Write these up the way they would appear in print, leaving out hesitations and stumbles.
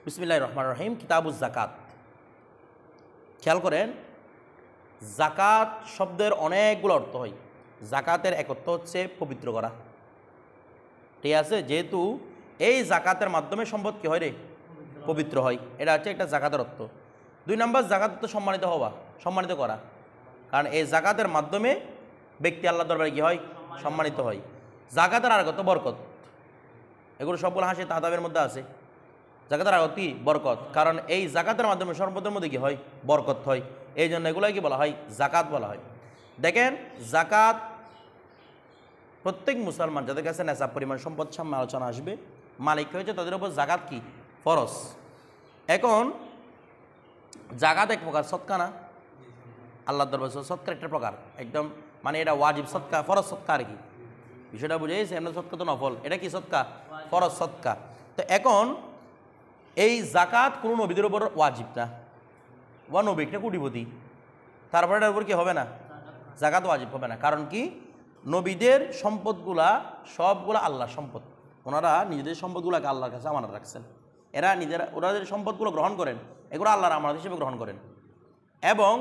বিসমিল্লাহির রহমানির রহিম। কিতাবুজ যাকাত। খেয়াল করেন, যাকাত শব্দের অনেকগুলো অর্থ হয়। যাকাতের এক অর্থ হচ্ছে পবিত্র করা, ঠিক আছে? যেহেতু এই যাকাতের মাধ্যমে সম্পদ কী হয় রে? পবিত্র হয়। এটা হচ্ছে একটা যাকাতের অর্থ। 2 নম্বর, যাকাত তো সম্মানিত হওয়া, সম্মানিত করা। কারণ এই যাকাতের মাধ্যমে ব্যক্তি আল্লাহর দরবারে কী হয়? সম্মানিত হয়। যাকাতের আর কত? বরকত। এগুলো সবগুলো হাসি তাহতাবের মধ্যে আছে। যাকাতের আগত কি? বরকত। কারণ এই যাকাতের মাধ্যমে সম্পদের মধ্যে কি হয়? বরকত হয়। এই জন্য এগুলোই কি বলা হয়? যাকাত বলা হয়। দেখেন, যাকাত প্রত্যেক মুসলমান যাদের কাছে নেশাব পরিমাণ সম্পদ সামনে আলোচনা আসবে, মালিক হয়েছে, তাদের উপর যাকাত কি? ফরজ। এখন যাকাত এক প্রকার সৎকা না? আল্লাহর দরবারে সৎকার একটা প্রকার, একদম মানে এটা ওয়াজিব সৎকা, ফরজ সৎকা আর কি। বিষয়টা বুঝেছে? এমন সৎকা তো নফল, এটা কি সৎকা? ফরজ সৎকা। তো এখন এই যাকাত কোনো নবীদের উপর ওয়াজিব না, বা নবী একটা কোটিপতি, তারপরে এটার উপর কি হবে না? যাকাত ওয়াজিব হবে না। কারণ কি? নবীদের সম্পদগুলা সবগুলা আল্লাহর সম্পদ। ওনারা নিজেদের সম্পদগুলোকে আল্লাহর কাছে আমানত রাখছেন। ওনাদের সম্পদগুলো গ্রহণ করেন, এগুলো আল্লাহর আমানত হিসেবে গ্রহণ করেন, এবং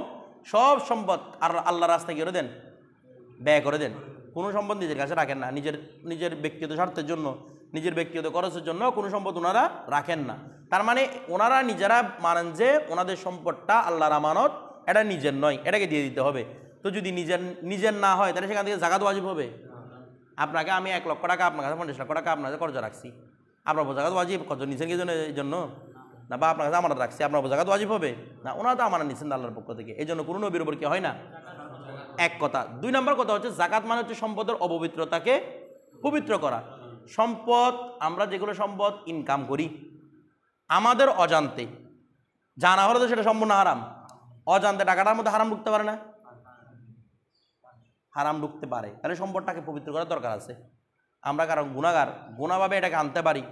সব সম্পদ আল্লাহর রাস্তায় করে দেন, ব্যয় করে দেন। কোনো সম্পদ নিজের কাছে রাখেন না, নিজের ব্যক্তিগত স্বার্থের জন্য, নিজের ব্যক্তিগত খরচের জন্য কোনো সম্পদ ওনারা রাখেন না। তার মানে ওনারা নিজেরা মানেন যে ওনাদের সম্পদটা আল্লাহর আমানত, এটা নিজের নয়, এটাকে দিয়ে দিতে হবে। তো যদি নিজের না হয়, তাহলে সেখান থেকে যাকাত ওয়াজিব হবে? আপনাকে আমি 1 লক্ষ টাকা, আপনার কাছে 50 লক্ষ টাকা আপনার কাছে কর্জ রাখছি, আপনার যাকাত ওয়াজিব? কত নিছেন কি জন্য না? বা আপনার কাছে আমানত রাখছি, আপনার যাকাত ওয়াজিব হবে না? ওনারা তো আমানত নিচ্ছেন আল্লাহর পক্ষ থেকে, এই জন্য কোনো নবীর উপর কি হয় না? এক কথা। 2 নম্বর কথা হচ্ছে, যাকাত মানে হচ্ছে সম্পদের অপবিত্রতাকে পবিত্র করা। সম্পদ, আমরা যেগুলো সম্পদ ইনকাম করি আমাদের অজান্তে, জানা হলে তো সেটা সম্পূর্ণ হারাম। অজান্তে টাকাটার মধ্যে হারাম ঢুকতে পারে না? হারাম ঢুকতে পারে। তাহলে সম্পদটাকে পবিত্র করার দরকার আছে। আমরা কারণ গুণাগার, গুণাভাবে এটাকে আনতে পারি,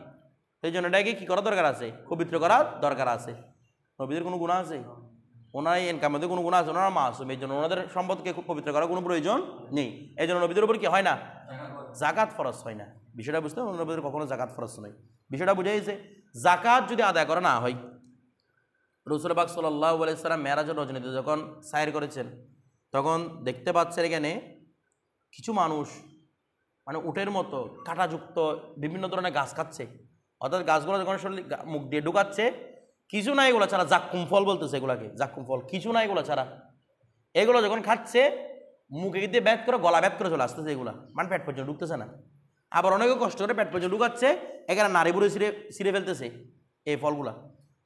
সেই জন্য এটাকে কী করার দরকার আছে? পবিত্র করার দরকার আছে। নবীদের কোনো গুণা আছে? ওনার ইনকামের কোনো গুণা আছে? ওনারা মাসুম, এই জন্য ওনাদের সম্পদকে পবিত্র করার কোনো প্রয়োজন নেই। এই জন্য নবীদের উপর কি হয় না? যাকাত ফরজ হয় না। বিষয়টা বুঝতে হবে, নবীদের কখনো যাকাত ফরজ নয়। বিষয়টা বুঝাইছে। যাকাত যদি আদায় করা না হয়, রাসূল পাক সাল্লাল্লাহু আলাইহি সাল্লাম মেরাজের রজনীতে যখন সাইর করেছেন, তখন দেখতে পাচ্ছেন এখানে কিছু মানুষ মানে উটের মতো কাঁটাযুক্ত বিভিন্ন ধরনের গাছ খাচ্ছে। অর্থাৎ গাছগুলো যখন শরীর মুখ দিয়ে ঢুকাচ্ছে, কিছু না এগুলো ছাড়া, জাক্কুম ফল বলতেছে এগুলাকে, জাক্কুম ফল, কিছু না এগুলো ছাড়া। এগুলো যখন খাচ্ছে, মুখে দিয়ে ব্যাট করে, গলা ব্যাট করে চলে আসতেছে এগুলা, মানে পেট পর্যন্ত ঢুকতেছে না। আবার অনেকে কষ্ট করে পেট পর্যন্ত ঢুকাচ্ছে, এখানে নারী বুড়ি ছিঁড়ে ফেলতেছে এই ফলগুলা।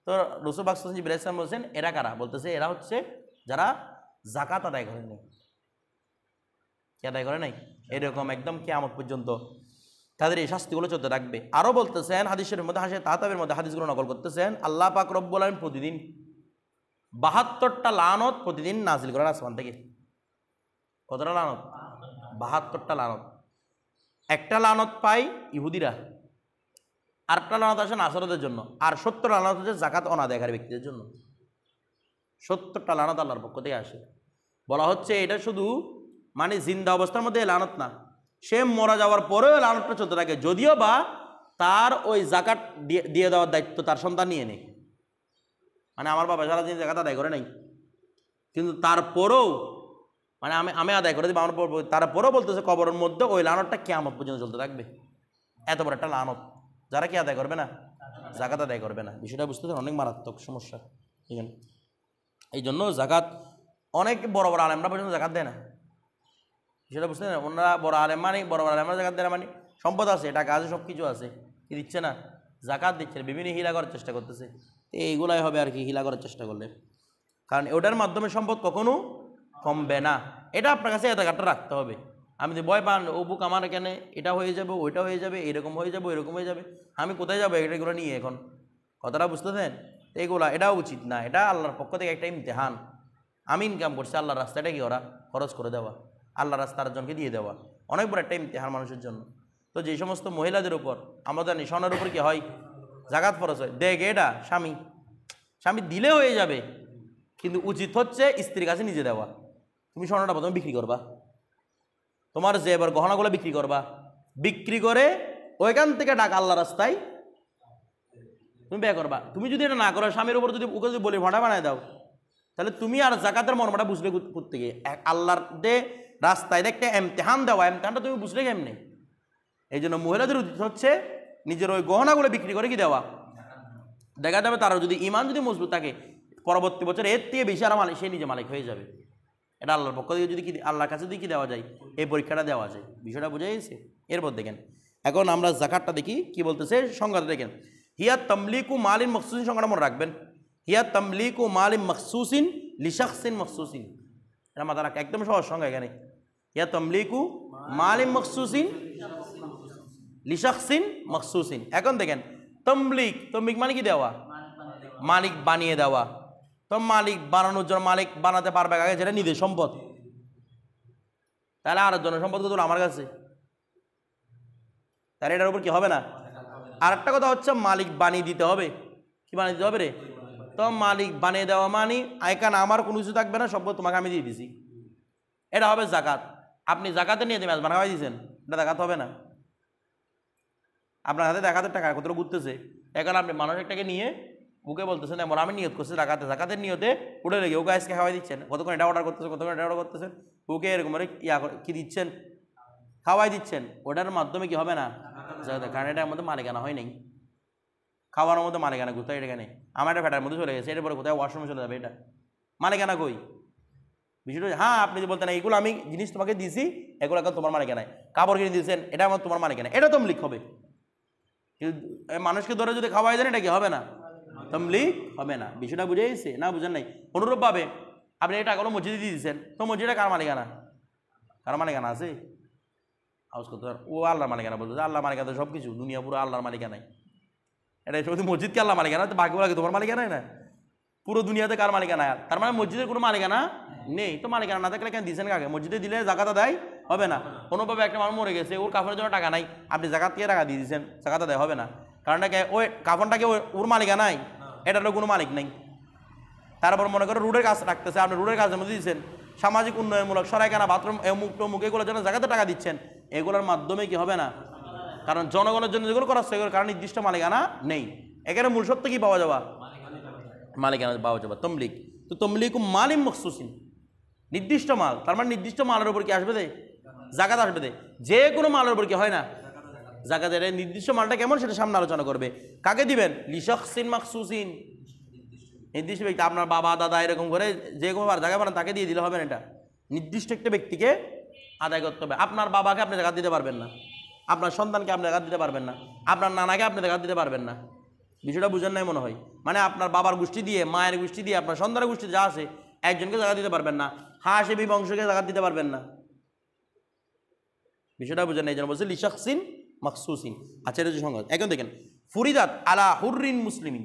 তো রাসূল পাক সাল্লাল্লাহু আলাইহি ওয়াসাল্লাম বলছেন, এরা কারা? বলতেছে এরা হচ্ছে যারা যাকাত আদায় করে নাই। কি আদায় করে নাই? এরকম একদম কিয়ামত পর্যন্ত তাদের এই শাস্তিগুলো চলতে থাকবে। আরও বলতেছেন, হাদিসের মধ্যে তাহতাবের মধ্যে হাদিসগুলো নকল করতেছেন, আল্লাহ পাক রব্বুল আলামিন প্রতিদিন 72টা লানত প্রতিদিন নাজিল করেন আসমান থেকে। কতটা লানত? 72টা লানত। একটা লানত পাই ইহুদিরা, আরেকটা লানত আসে নাসারদের জন্য, আর 70 লানত হচ্ছে যাকাত অনাদায়কারী ব্যক্তিদের জন্য। 70টা লানত আল্লাহর পক্ষ থেকে আসে। বলা হচ্ছে এটা শুধু মানে জিন্দা অবস্থার মধ্যে লানত না, সে মারা যাওয়ার পরেও লানতটা চলতে থাকে, যদিও বা তার ওই যাকাত দিয়ে দেওয়ার দায়িত্ব তার সন্তান নিয়ে নেয়। মানে আমার বাবা সারাদিন যাকাত আদায় করে নাই, কিন্তু তারপরেও মানে আমি আদায় করে দিব, আমার তারপরেও বলতেছে কবরের মধ্যে ওই লানতটা কিয়ামত পর্যন্ত চলতে থাকবে। এত বড় একটা লানত, যারা কি আদায় করবে না? যাকাত আদায় করবে না। বিষয়টা বুঝতে অনেক মারাত্মক সমস্যা। ঠিক আছে? এই জন্য যাকাত অনেক বড় বড় আলেমরা পর্যন্ত যাকাত দেয় না। সেটা বুঝতে না, ওনারা বড় আলেম মানে বড় বড় আলেমরা যাকাত দেয় মানে সম্পদ আছে, টাকা আছে, সব কিছু আছে, কি দিচ্ছে না? যাকাত দিচ্ছে না, বিভিন্ন হিলা করার চেষ্টা করতেছে। এইগুলাই হবে আর কি, হিলা করার চেষ্টা করলে। কারণ ওটার মাধ্যমে সম্পদ কখনো কমবে না। এটা আপনার কাছে এতটা রাখতে হবে। আমি যদি ভয় পান, ও বুক আমার এখানে এটা হয়ে যাবে, ওইটা হয়ে যাবে, এরকম হয়ে যাবে, এরকম হয়ে যাবে, আমি কোথায় যাবো এগুলো নিয়ে? এখন কথাটা বুঝতেছেন? এইগুলা এটাও উচিত না। এটা আল্লাহর পক্ষ থেকে একটা ইমতিহান। আমি ইনকাম করছি, আল্লাহর রাস্তাটা কি ওরা খরচ করে দেওয়া, আল্লাহর রাস্তার জনকে দিয়ে দেওয়া, অনেক বড় একটা ইমতিহান মানুষের জন্য। তো যেই সমস্ত মহিলাদের উপর আমরা জানি স্বর্ণের উপর কি হয়? যাকাত ফরজ হয়। দেখ এটা স্বামী দিলে হয়ে যাবে, কিন্তু উচিত হচ্ছে স্ত্রীর কাছে নিজে দেওয়া। তুমি স্বর্ণটা প্রথমে বিক্রি করবা, তোমার যে এবার গহনাগুলো বিক্রি করবা, বিক্রি করে ওইখান থেকে টাকা আল্লাহ রাস্তায় তুমি ব্যয় করবা। তুমি যদি এটা না করো, স্বামীর উপর যদি ওকে যদি বলি ভাড়া বানায় দাও, তাহলে তুমি আর জাকাতের মর্মটা বুঝলে করতে গিয়ে আল্লাহর দে রাস্তায় একটা এমতেহান দেওয়া, এমতেহানটা তুমি বুঝলে কেমনি? এই জন্য মহিলাদের উচিত হচ্ছে নিজের ওই গহনাগুলো বিক্রি করে কি দেওয়া। দেখা যাবে তারা যদি ইমান যদি মজবুত থাকে, পরবর্তী বছর এর থেকে বেশি আর মালিক, সে নিজে মালিক হয়ে যাবে। এটা আল্লাহর পক্ষ থেকে যদি কি আল্লাহর কাছে দিয়ে কি দেওয়া যায়, এই পরীক্ষাটা দেওয়া যায়। বিষয়টা বোঝা গেছে? এরপর দেখেন এখন আমরা জাকাতটা দেখি কি বলতেছে, সংজ্ঞাটা দেখেন। হিয়া তামলিকু মালিন মখসুসিন, সংজ্ঞাটা মনে রাখবেন। হিয়া তামলিকু মালিন মখসুসিন লিশাখসিন মখসুসিন, এটা মাথা রাখ, একদম সহজ সংজ্ঞা এখানে। হিয়া তামলিকু মালিন মখসুসিন লিশাখসিন মখসুসিন। এখন দেখেন তমলিক, তমলিক মানে কি দেওয়া, মালিক বানিয়ে দেওয়া। তো মালিক বানানোর জন্য মালিক বানাতে পারবে আগে, যেটা নিজের সম্পদ, তাহলে আর জনের সম্পদ কত আমার কাছে, তাহলে এটার উপর কি হবে না। আর একটা কথা হচ্ছে মালিক বানিয়ে দিতে হবে। কি বানিয়ে দিতে হবে রে? তো মালিক বানিয়ে দেওয়া মানে এখানে আমার কোনো কিছু থাকবে না, সম্পদ তোমাকে আমি দিয়ে দিছি, এটা হবে জাকাত। আপনি জাকাতে নিয়ে দেবেন বানাই দিয়েছেন, এটা জাকাত হবে না। আপনার হাতে জাকাতের টাকা কত ঘুরতেছে, এখন আপনি মানুষ একটাকে নিয়ে ওকে বলতেছেন এমন আমি নিয়ত করছি জাকাতে, জাকাতের নিয়তে উঠে লেগে ওকে আজকে খাওয়াই দিচ্ছেন, কতক্ষণ এটা অর্ডার করতেছে, কতক্ষণ এটা অর্ডার করতেছেন, ওকে এরকম কি দিচ্ছেন, খাওয়াই দিচ্ছেন। ওটার মাধ্যমে কি হবে না, কারণ এটার মধ্যে মালিকানা হয় নাই, খাওয়ানোর মধ্যে মালিকানা কোথায়, এটা নেই। আমার একটা ফ্যাটার মধ্যে চলে গেছে, এর পরে কোথায় ওয়াশরুমে চলে যাবে, এটা মালিকানা কই? বিষয়টা হ্যাঁ, আপনি যে বলতেন এগুলো আমি জিনিস তোমাকে দিয়েছি, এগুলো এখন তোমার মালিকানায়, কাপড় কিনে দিয়েছেন, এটা আমার তোমার মালিকানা, এটা তমলিক হবে। মানুষকে ধরে যদি খাওয়াই দেন, এটা কি হবে না, তমলিক হবে না। বিষয়টা বুঝে গেছে না? বুঝেন নাই? অনুরূপভাবে আপনি এই টাকাগুলো মসজিদে দিয়ে দিচ্ছেন, তো মসজিদটা কার মালিকানা? কার মালিকানা আছে? আউজ করতে ও আল্লাহর মালিকানা বলতে, আল্লাহ মালিকানা সব কিছু, দুনিয়া পুরো আল্লাহর মালিকানায়। এটা শুধু মসজিদকে আল্লাহ মালিকানা, তো বাকিগুলো তোমার মালিকানায় না, পুরো দুনিয়াতে কার মালিকানা? তার মানে মসজিদের কোনো মালিকানা নেই। তো মালিকানা না থাকলে কেন দিচ্ছেন কাকে? মসজিদে দিলে জাকাত আদায় হবে না। কোনোভাবে একটা মানুষ মরে গেছে, ওর কাফনের জন্য টাকা নাই, আপনি জাকাত থেকে টাকা দিয়ে দিচ্ছেন, জাকাত আদায় হবে না। কারণটাকে ওই কাফনটাকে ওর মালিকানায়, এটারও কোনো মালিক নেই। তারপর মনে করেন রোডের কাজ রাখতেছে, আপনি রোডের কাজের মধ্যে দিচ্ছেন, সামাজিক উন্নয়নমূলক সরাইখানা বাথরুম মুখ টমুক এগুলোর জন্য জায়গাতে টাকা দিচ্ছেন, এগুলোর মাধ্যমে কি হবে না? কারণ জনগণের জন্য যেগুলো করা হচ্ছে এগুলোর কারণ নির্দিষ্ট মালিকানা নেই। এখানে মূল সত্য কি পাওয়া যাওয়া, মালিকানা পাওয়া যাবে। তমলিক, তো তমলিক মালিম মখসুসিন, নির্দিষ্ট মাল, তার মানে নির্দিষ্ট মালের উপর কি আসবে দে, জাকাত আসবে দে। যে কোনো মালের উপর কি হয় না জাকাতের, নির্দিষ্ট মালটা কেমন সেটা সামনে আলোচনা করবে। কাকে দিবেন? লিশাখসিন মখসুসিন, নির্দিষ্ট ব্যক্তি, আপনার বাবা দাদা এরকম করে যে কোনো জায়গা বানান তাকে দিয়ে দিলে হবে না, এটা নির্দিষ্ট একটা ব্যক্তিকে আদায় করতে হবে। আপনার বাবাকে আপনি জাকাত দিতে পারবেন না, আপনার সন্তানকে আপনি জাকাত দিতে পারবেন না, আপনার নানাকে আপনি জাকাত দিতে পারবেন না। বিষয়টা বুঝেন নাই মনে হয়? মানে আপনার বাবার গোষ্ঠী দিয়ে, মায়ের গোষ্ঠী দিয়ে, আপনার সন্তানের গোষ্ঠী যা আছে একজনকে জাকাত দিতে পারবেন না, হাসেবি বংশকে জাকাত দিতে পারবেন না। বিষয়টা বুঝেন নাই, যেন বলছে লিশাখসিন মখসুসিন। আচ্ছা, এটা হচ্ছে সংজ্ঞা। এখন দেখেন ফুরিদাত আলা হুররিন মুসলিমিন,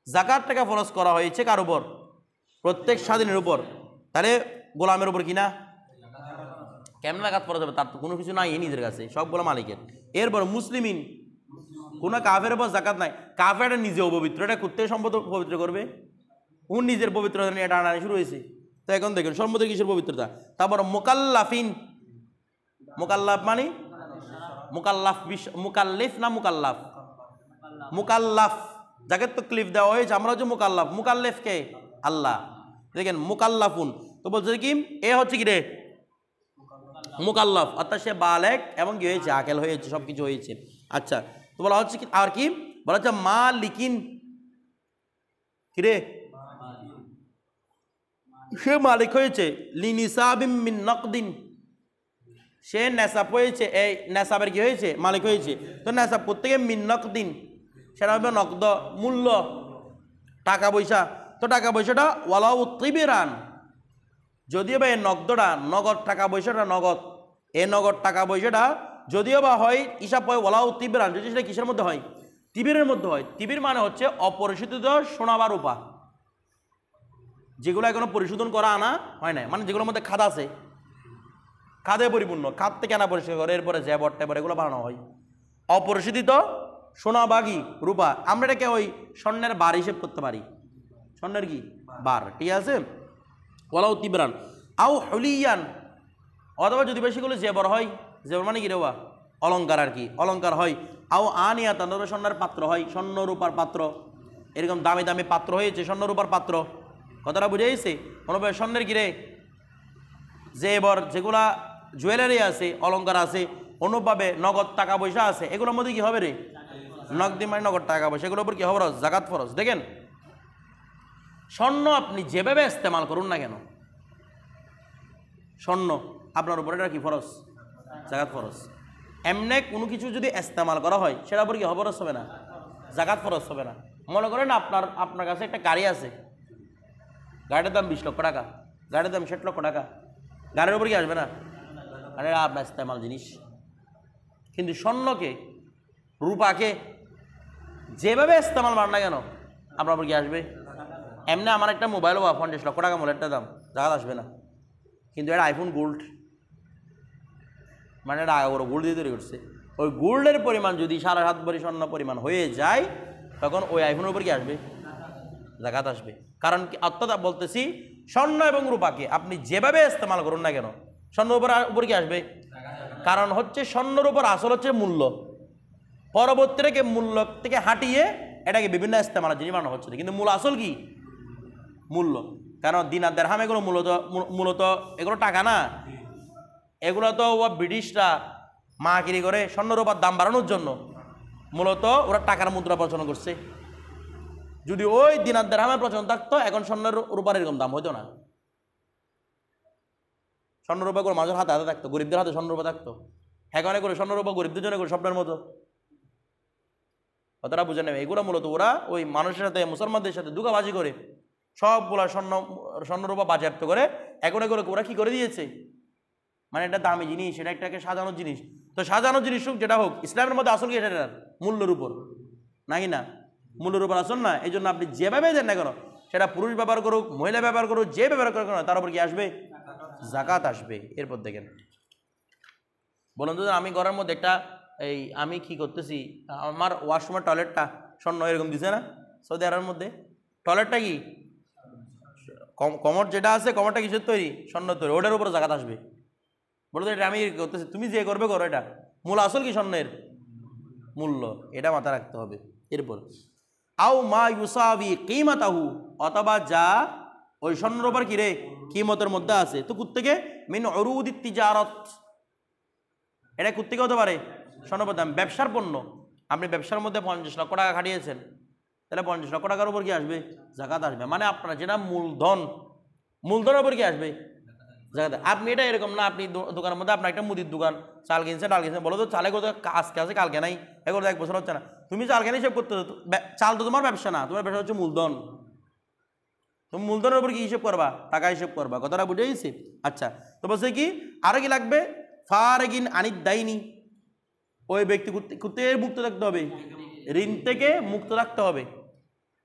জাকাত টাকা ফরজ করা হয়েছে কার উপর? প্রত্যেক স্বাধীনের উপর। তাহলে গোলামের উপর কিনা কেমন জাকাত ফরজ হবে? তার তো কোনো কিছু নাই নিজের কাছে, সবগুলো মালিকের। এরপর মুসলিমিন, কোনো কাফের উপর জাকাত নাই। কাফেরটা নিজে অপবিত্র, এটা করতে সম্পদ পবিত্র করবে, ওর নিজের পবিত্রতা নিয়ে এটা আনানি শুরু হয়েছে। তো এখন দেখেন সম্পদের কিসের পবিত্রতা। তারপর মোকাল্লাফিন, মোকাল্লাফ মানে মুকাল্লাফ, মুকাল্লিফ না মুকাল্লাফ? মুকাল্লাফ, যাকে তো ক্লিফ দেওয়া হয়েছে, আমরা হচ্ছে মুকাল্লাফ। মুকাল্লিফ কে? আল্লাহ। দেখেন মুকাল্লাফুন, তো বলছে কি এ হচ্ছে কি রে মুকাল্লাফ, অর্থাৎ সে বালেক এবং কি হয়েছে, আকেল হয়েছে, সব কিছু হয়েছে। আচ্ছা, তো বলা হচ্ছে কি, আর কি বলা হচ্ছে মালিকিন, কি রে সে মালিক হয়েছে, লিনিসাবিম মিন নকদিন, সে নেশাব হয়েছে, এই নেশাবের কি হয়েছে, মালিক হয়েছে। তো নেশাব প্রত্যেকে মিন নকদিন, সেটা হবে নকদ মূল্য, টাকা পয়সা। তো টাকা পয়সাটা ওয়ালাউ তিবিরান, যদিও বা এই নগদটা নগদ টাকা পয়সাটা নগদ, এই নগদ টাকা পয়সাটা যদিও বা হয় হিসাব হয় ওয়ালাউ তিবিরান, যদি সেটা কিসের মধ্যে হয়? তিবিরের মধ্যে হয়। তিবির মানে হচ্ছে অপরিশোধিত সোনা বা রূপা, যেগুলো এখনো পরিশোধন করা আনা হয় না, মানে যেগুলোর মধ্যে খাদ আছে, খাদে পরিপূর্ণ, খাদ থেকে আনা পরিষ্কার করে এরপরে জ্যাবর ট্যাবর এগুলো বানানো হয়। অপরিশোধিত সোনা বাগি রূপা, আমরা এটাকে ওই স্বর্ণের বার হিসেব করতে পারি, স্বর্ণের কি বার, ঠিক আছে। ওয়ালাউ তিবরান আও হলিয়ান, অথবা যদি বেশিগুলো জেবর হয়, জেবর মানে কি রেওয়া অলঙ্কার আর কি, অলঙ্কার হয়। আও আনিয়াতান, স্বর্ণের পাত্র হয়, স্বর্ণ রূপার পাত্র, এরকম দামি দামি পাত্র হয়েছে, স্বর্ণ রূপার পাত্র। কথাটা বুঝে গেছে? অনুভাবে স্বর্ণের কিরে যে এবার যেগুলা জুয়েলারি আছে, অলঙ্কার আছে, অনুভাবে নগদ টাকা পয়সা আছে, এগুলোর মধ্যে কি হবে রে? নগদি মানে নগদ টাকা পয়সা, এগুলোর উপর কি হবে? জাকাত ফরজ। দেখেন, স্বর্ণ আপনি যেভাবে ইস্তেমাল করুন না কেন, স্বর্ণ আপনার উপর এটা কি ফরজ? জাকাত ফরজ। এমনি কোনো কিছু যদি ইস্তেমাল করা হয় সেটার উপর কি ফরজ হবে না? জাকাত ফরজ হবে না। মনে করেন আপনার কাছে একটা গাড়ি আছে, গাড়ির দাম 20 লক্ষ টাকা, গাড়ির দাম 60 লক্ষ টাকা, গাড়ির উপর কি আসবে না? আরে আপনার ইস্তেমাল জিনিস। কিন্তু স্বর্ণকে, রূপাকে যেভাবে ইস্তেমাল মান না কেন আপনার উপর কি আসবে? এমনি আমার একটা মোবাইলও 50 লক্ষ টাকা মোবাইলটার দাম, জাকাত আসবে না। কিন্তু এটা আইফোন গোল্ড, মানে এটা আগে বড় গোল্ড দিয়ে তৈরি করছে, ওই গোল্ডের পরিমাণ যদি 7.5 ভরি স্বর্ণ পরিমাণ হয়ে যায়, তখন ওই আইফোনের উপর কি আসবে? জাকাত আসবে। কারণ কি? অর্থাৎ বলতেছি, স্বর্ণ এবং রূপাকে আপনি যেভাবে ইস্তেমাল করুন না কেন, স্বর্ণের উপর কি আসবে? কারণ হচ্ছে স্বর্ণের উপর আসল হচ্ছে মূল্য, পরবর্তীটাকে মূল্য থেকে হাঁটিয়ে এটাকে বিভিন্ন ইস্তেমালের জিনিস বানানো হচ্ছে, কিন্তু মূল আসল কি? মূল্য। কারণ দিনার দিরহাম এগুলো মূলত এগুলো টাকা না, এগুলো তো ব্রিটিশরা মাকিরি করে স্বর্ণ রূপার দাম বাড়ানোর জন্য মূলত ওরা টাকার মুদ্রা প্রচলন করছে। যদি ওই দিনার দিরহামের প্রচলন থাকতো, এখন স্বর্ণের রূপার এরকম দাম হইতো না। স্বর্ণ রূপা করে মানুষের হাতে হাতে থাকতো, গরিবদের হাতে স্বর্ণ রূপা থাকতো। এখন করে স্বর্ণ রূপা গরিবদের জন্য করে স্বপ্নের মতো। কথাটা বুঝে নেবে, এগুলো মূলত ওরা ওই মানুষের সাথে, মুসলমানদের সাথে দুগাবাজি করে সবগুলা স্বর্ণরূপা বাজেয়াপ্ত করে এখন এগুলো ওরা কি করে দিয়েছে, মানে এটা দামি জিনিস, এটা একটাকে সাজানোর জিনিস। তো সাজানোর জিনিস হোক যেটা হোক, ইসলামের মধ্যে আসল কি এটা? মূল্যের উপর, নাকি না? মূল্যের উপর আসল না। এই জন্য আপনি যেভাবে দেন না কেন, সেটা পুরুষ ব্যবহার করুক, মহিলা ব্যবহার করুক, যে ব্যবহার করুক না, তার উপর কি আসবে? জাকাত আসবে। এরপর দেখেন, বলুন তো, আমি ঘরের মধ্যে একটা আমি কি করতেছি, আমার ওয়াশরুমের টয়লেটটা স্বর্ণ এরকম দিছে না সৌদি আরবের মধ্যে? টয়লেটটা কি কমর যেটা আছে, কমরটা কিসের তৈরি? স্বর্ণ তৈরি, ওটার উপরে জাকাত আসবে। বলতো এটা আমি করতেছি, তুমি যে করবে করো, এটা মূল আসল কি? স্বর্ণের মূল্য, এটা মাথায় রাখতে হবে। এরপর আও মা ইউসাবি কিমাতাহু, অথবা যা ওই স্বর্ণের উপর কি রে কিমতের মধ্যে আছে। তো কুত্তেকে মিন উরুদিত তিজারত, এটা কুত্তেকে হতে পারে স্বর্ণের দাম, ব্যবসার পণ্য। আপনি ব্যবসার মধ্যে 50 লক্ষ টাকা খাটিয়েছেন, তাহলে 50 লক্ষ টাকার উপর কি আসবে? জাকাত আসবে। মানে আপনার যেটা মূলধন, মূলধনের উপর কি আসবে? জাকাত। আপনি এটা এরকম না, আপনি দোকানের মধ্যে আপনার একটা মুদির দোকান, চাল কিনছে ডাল কিনছে, বলো তো চালে কোথাও আজকে আছে কালকে নাই, এগুলো 1 বছর হচ্ছে না, তুমি চাল কেন হিসেব করতে? চাল তো তোমার ব্যবসা না, তোমার ব্যবসা হচ্ছে মূলধন। তুমি মূলধনের উপর কি হিসেব করবা? টাকা হিসেব করবা। কথাটা বুঝে গেছি? আচ্ছা, তো বলছে কি আরো কি লাগবে? ফারেগিন আনিদ দাইনি, ওই ব্যক্তি করতে মুক্ত থাকতে হবে, ঋণ থেকে মুক্ত রাখতে হবে।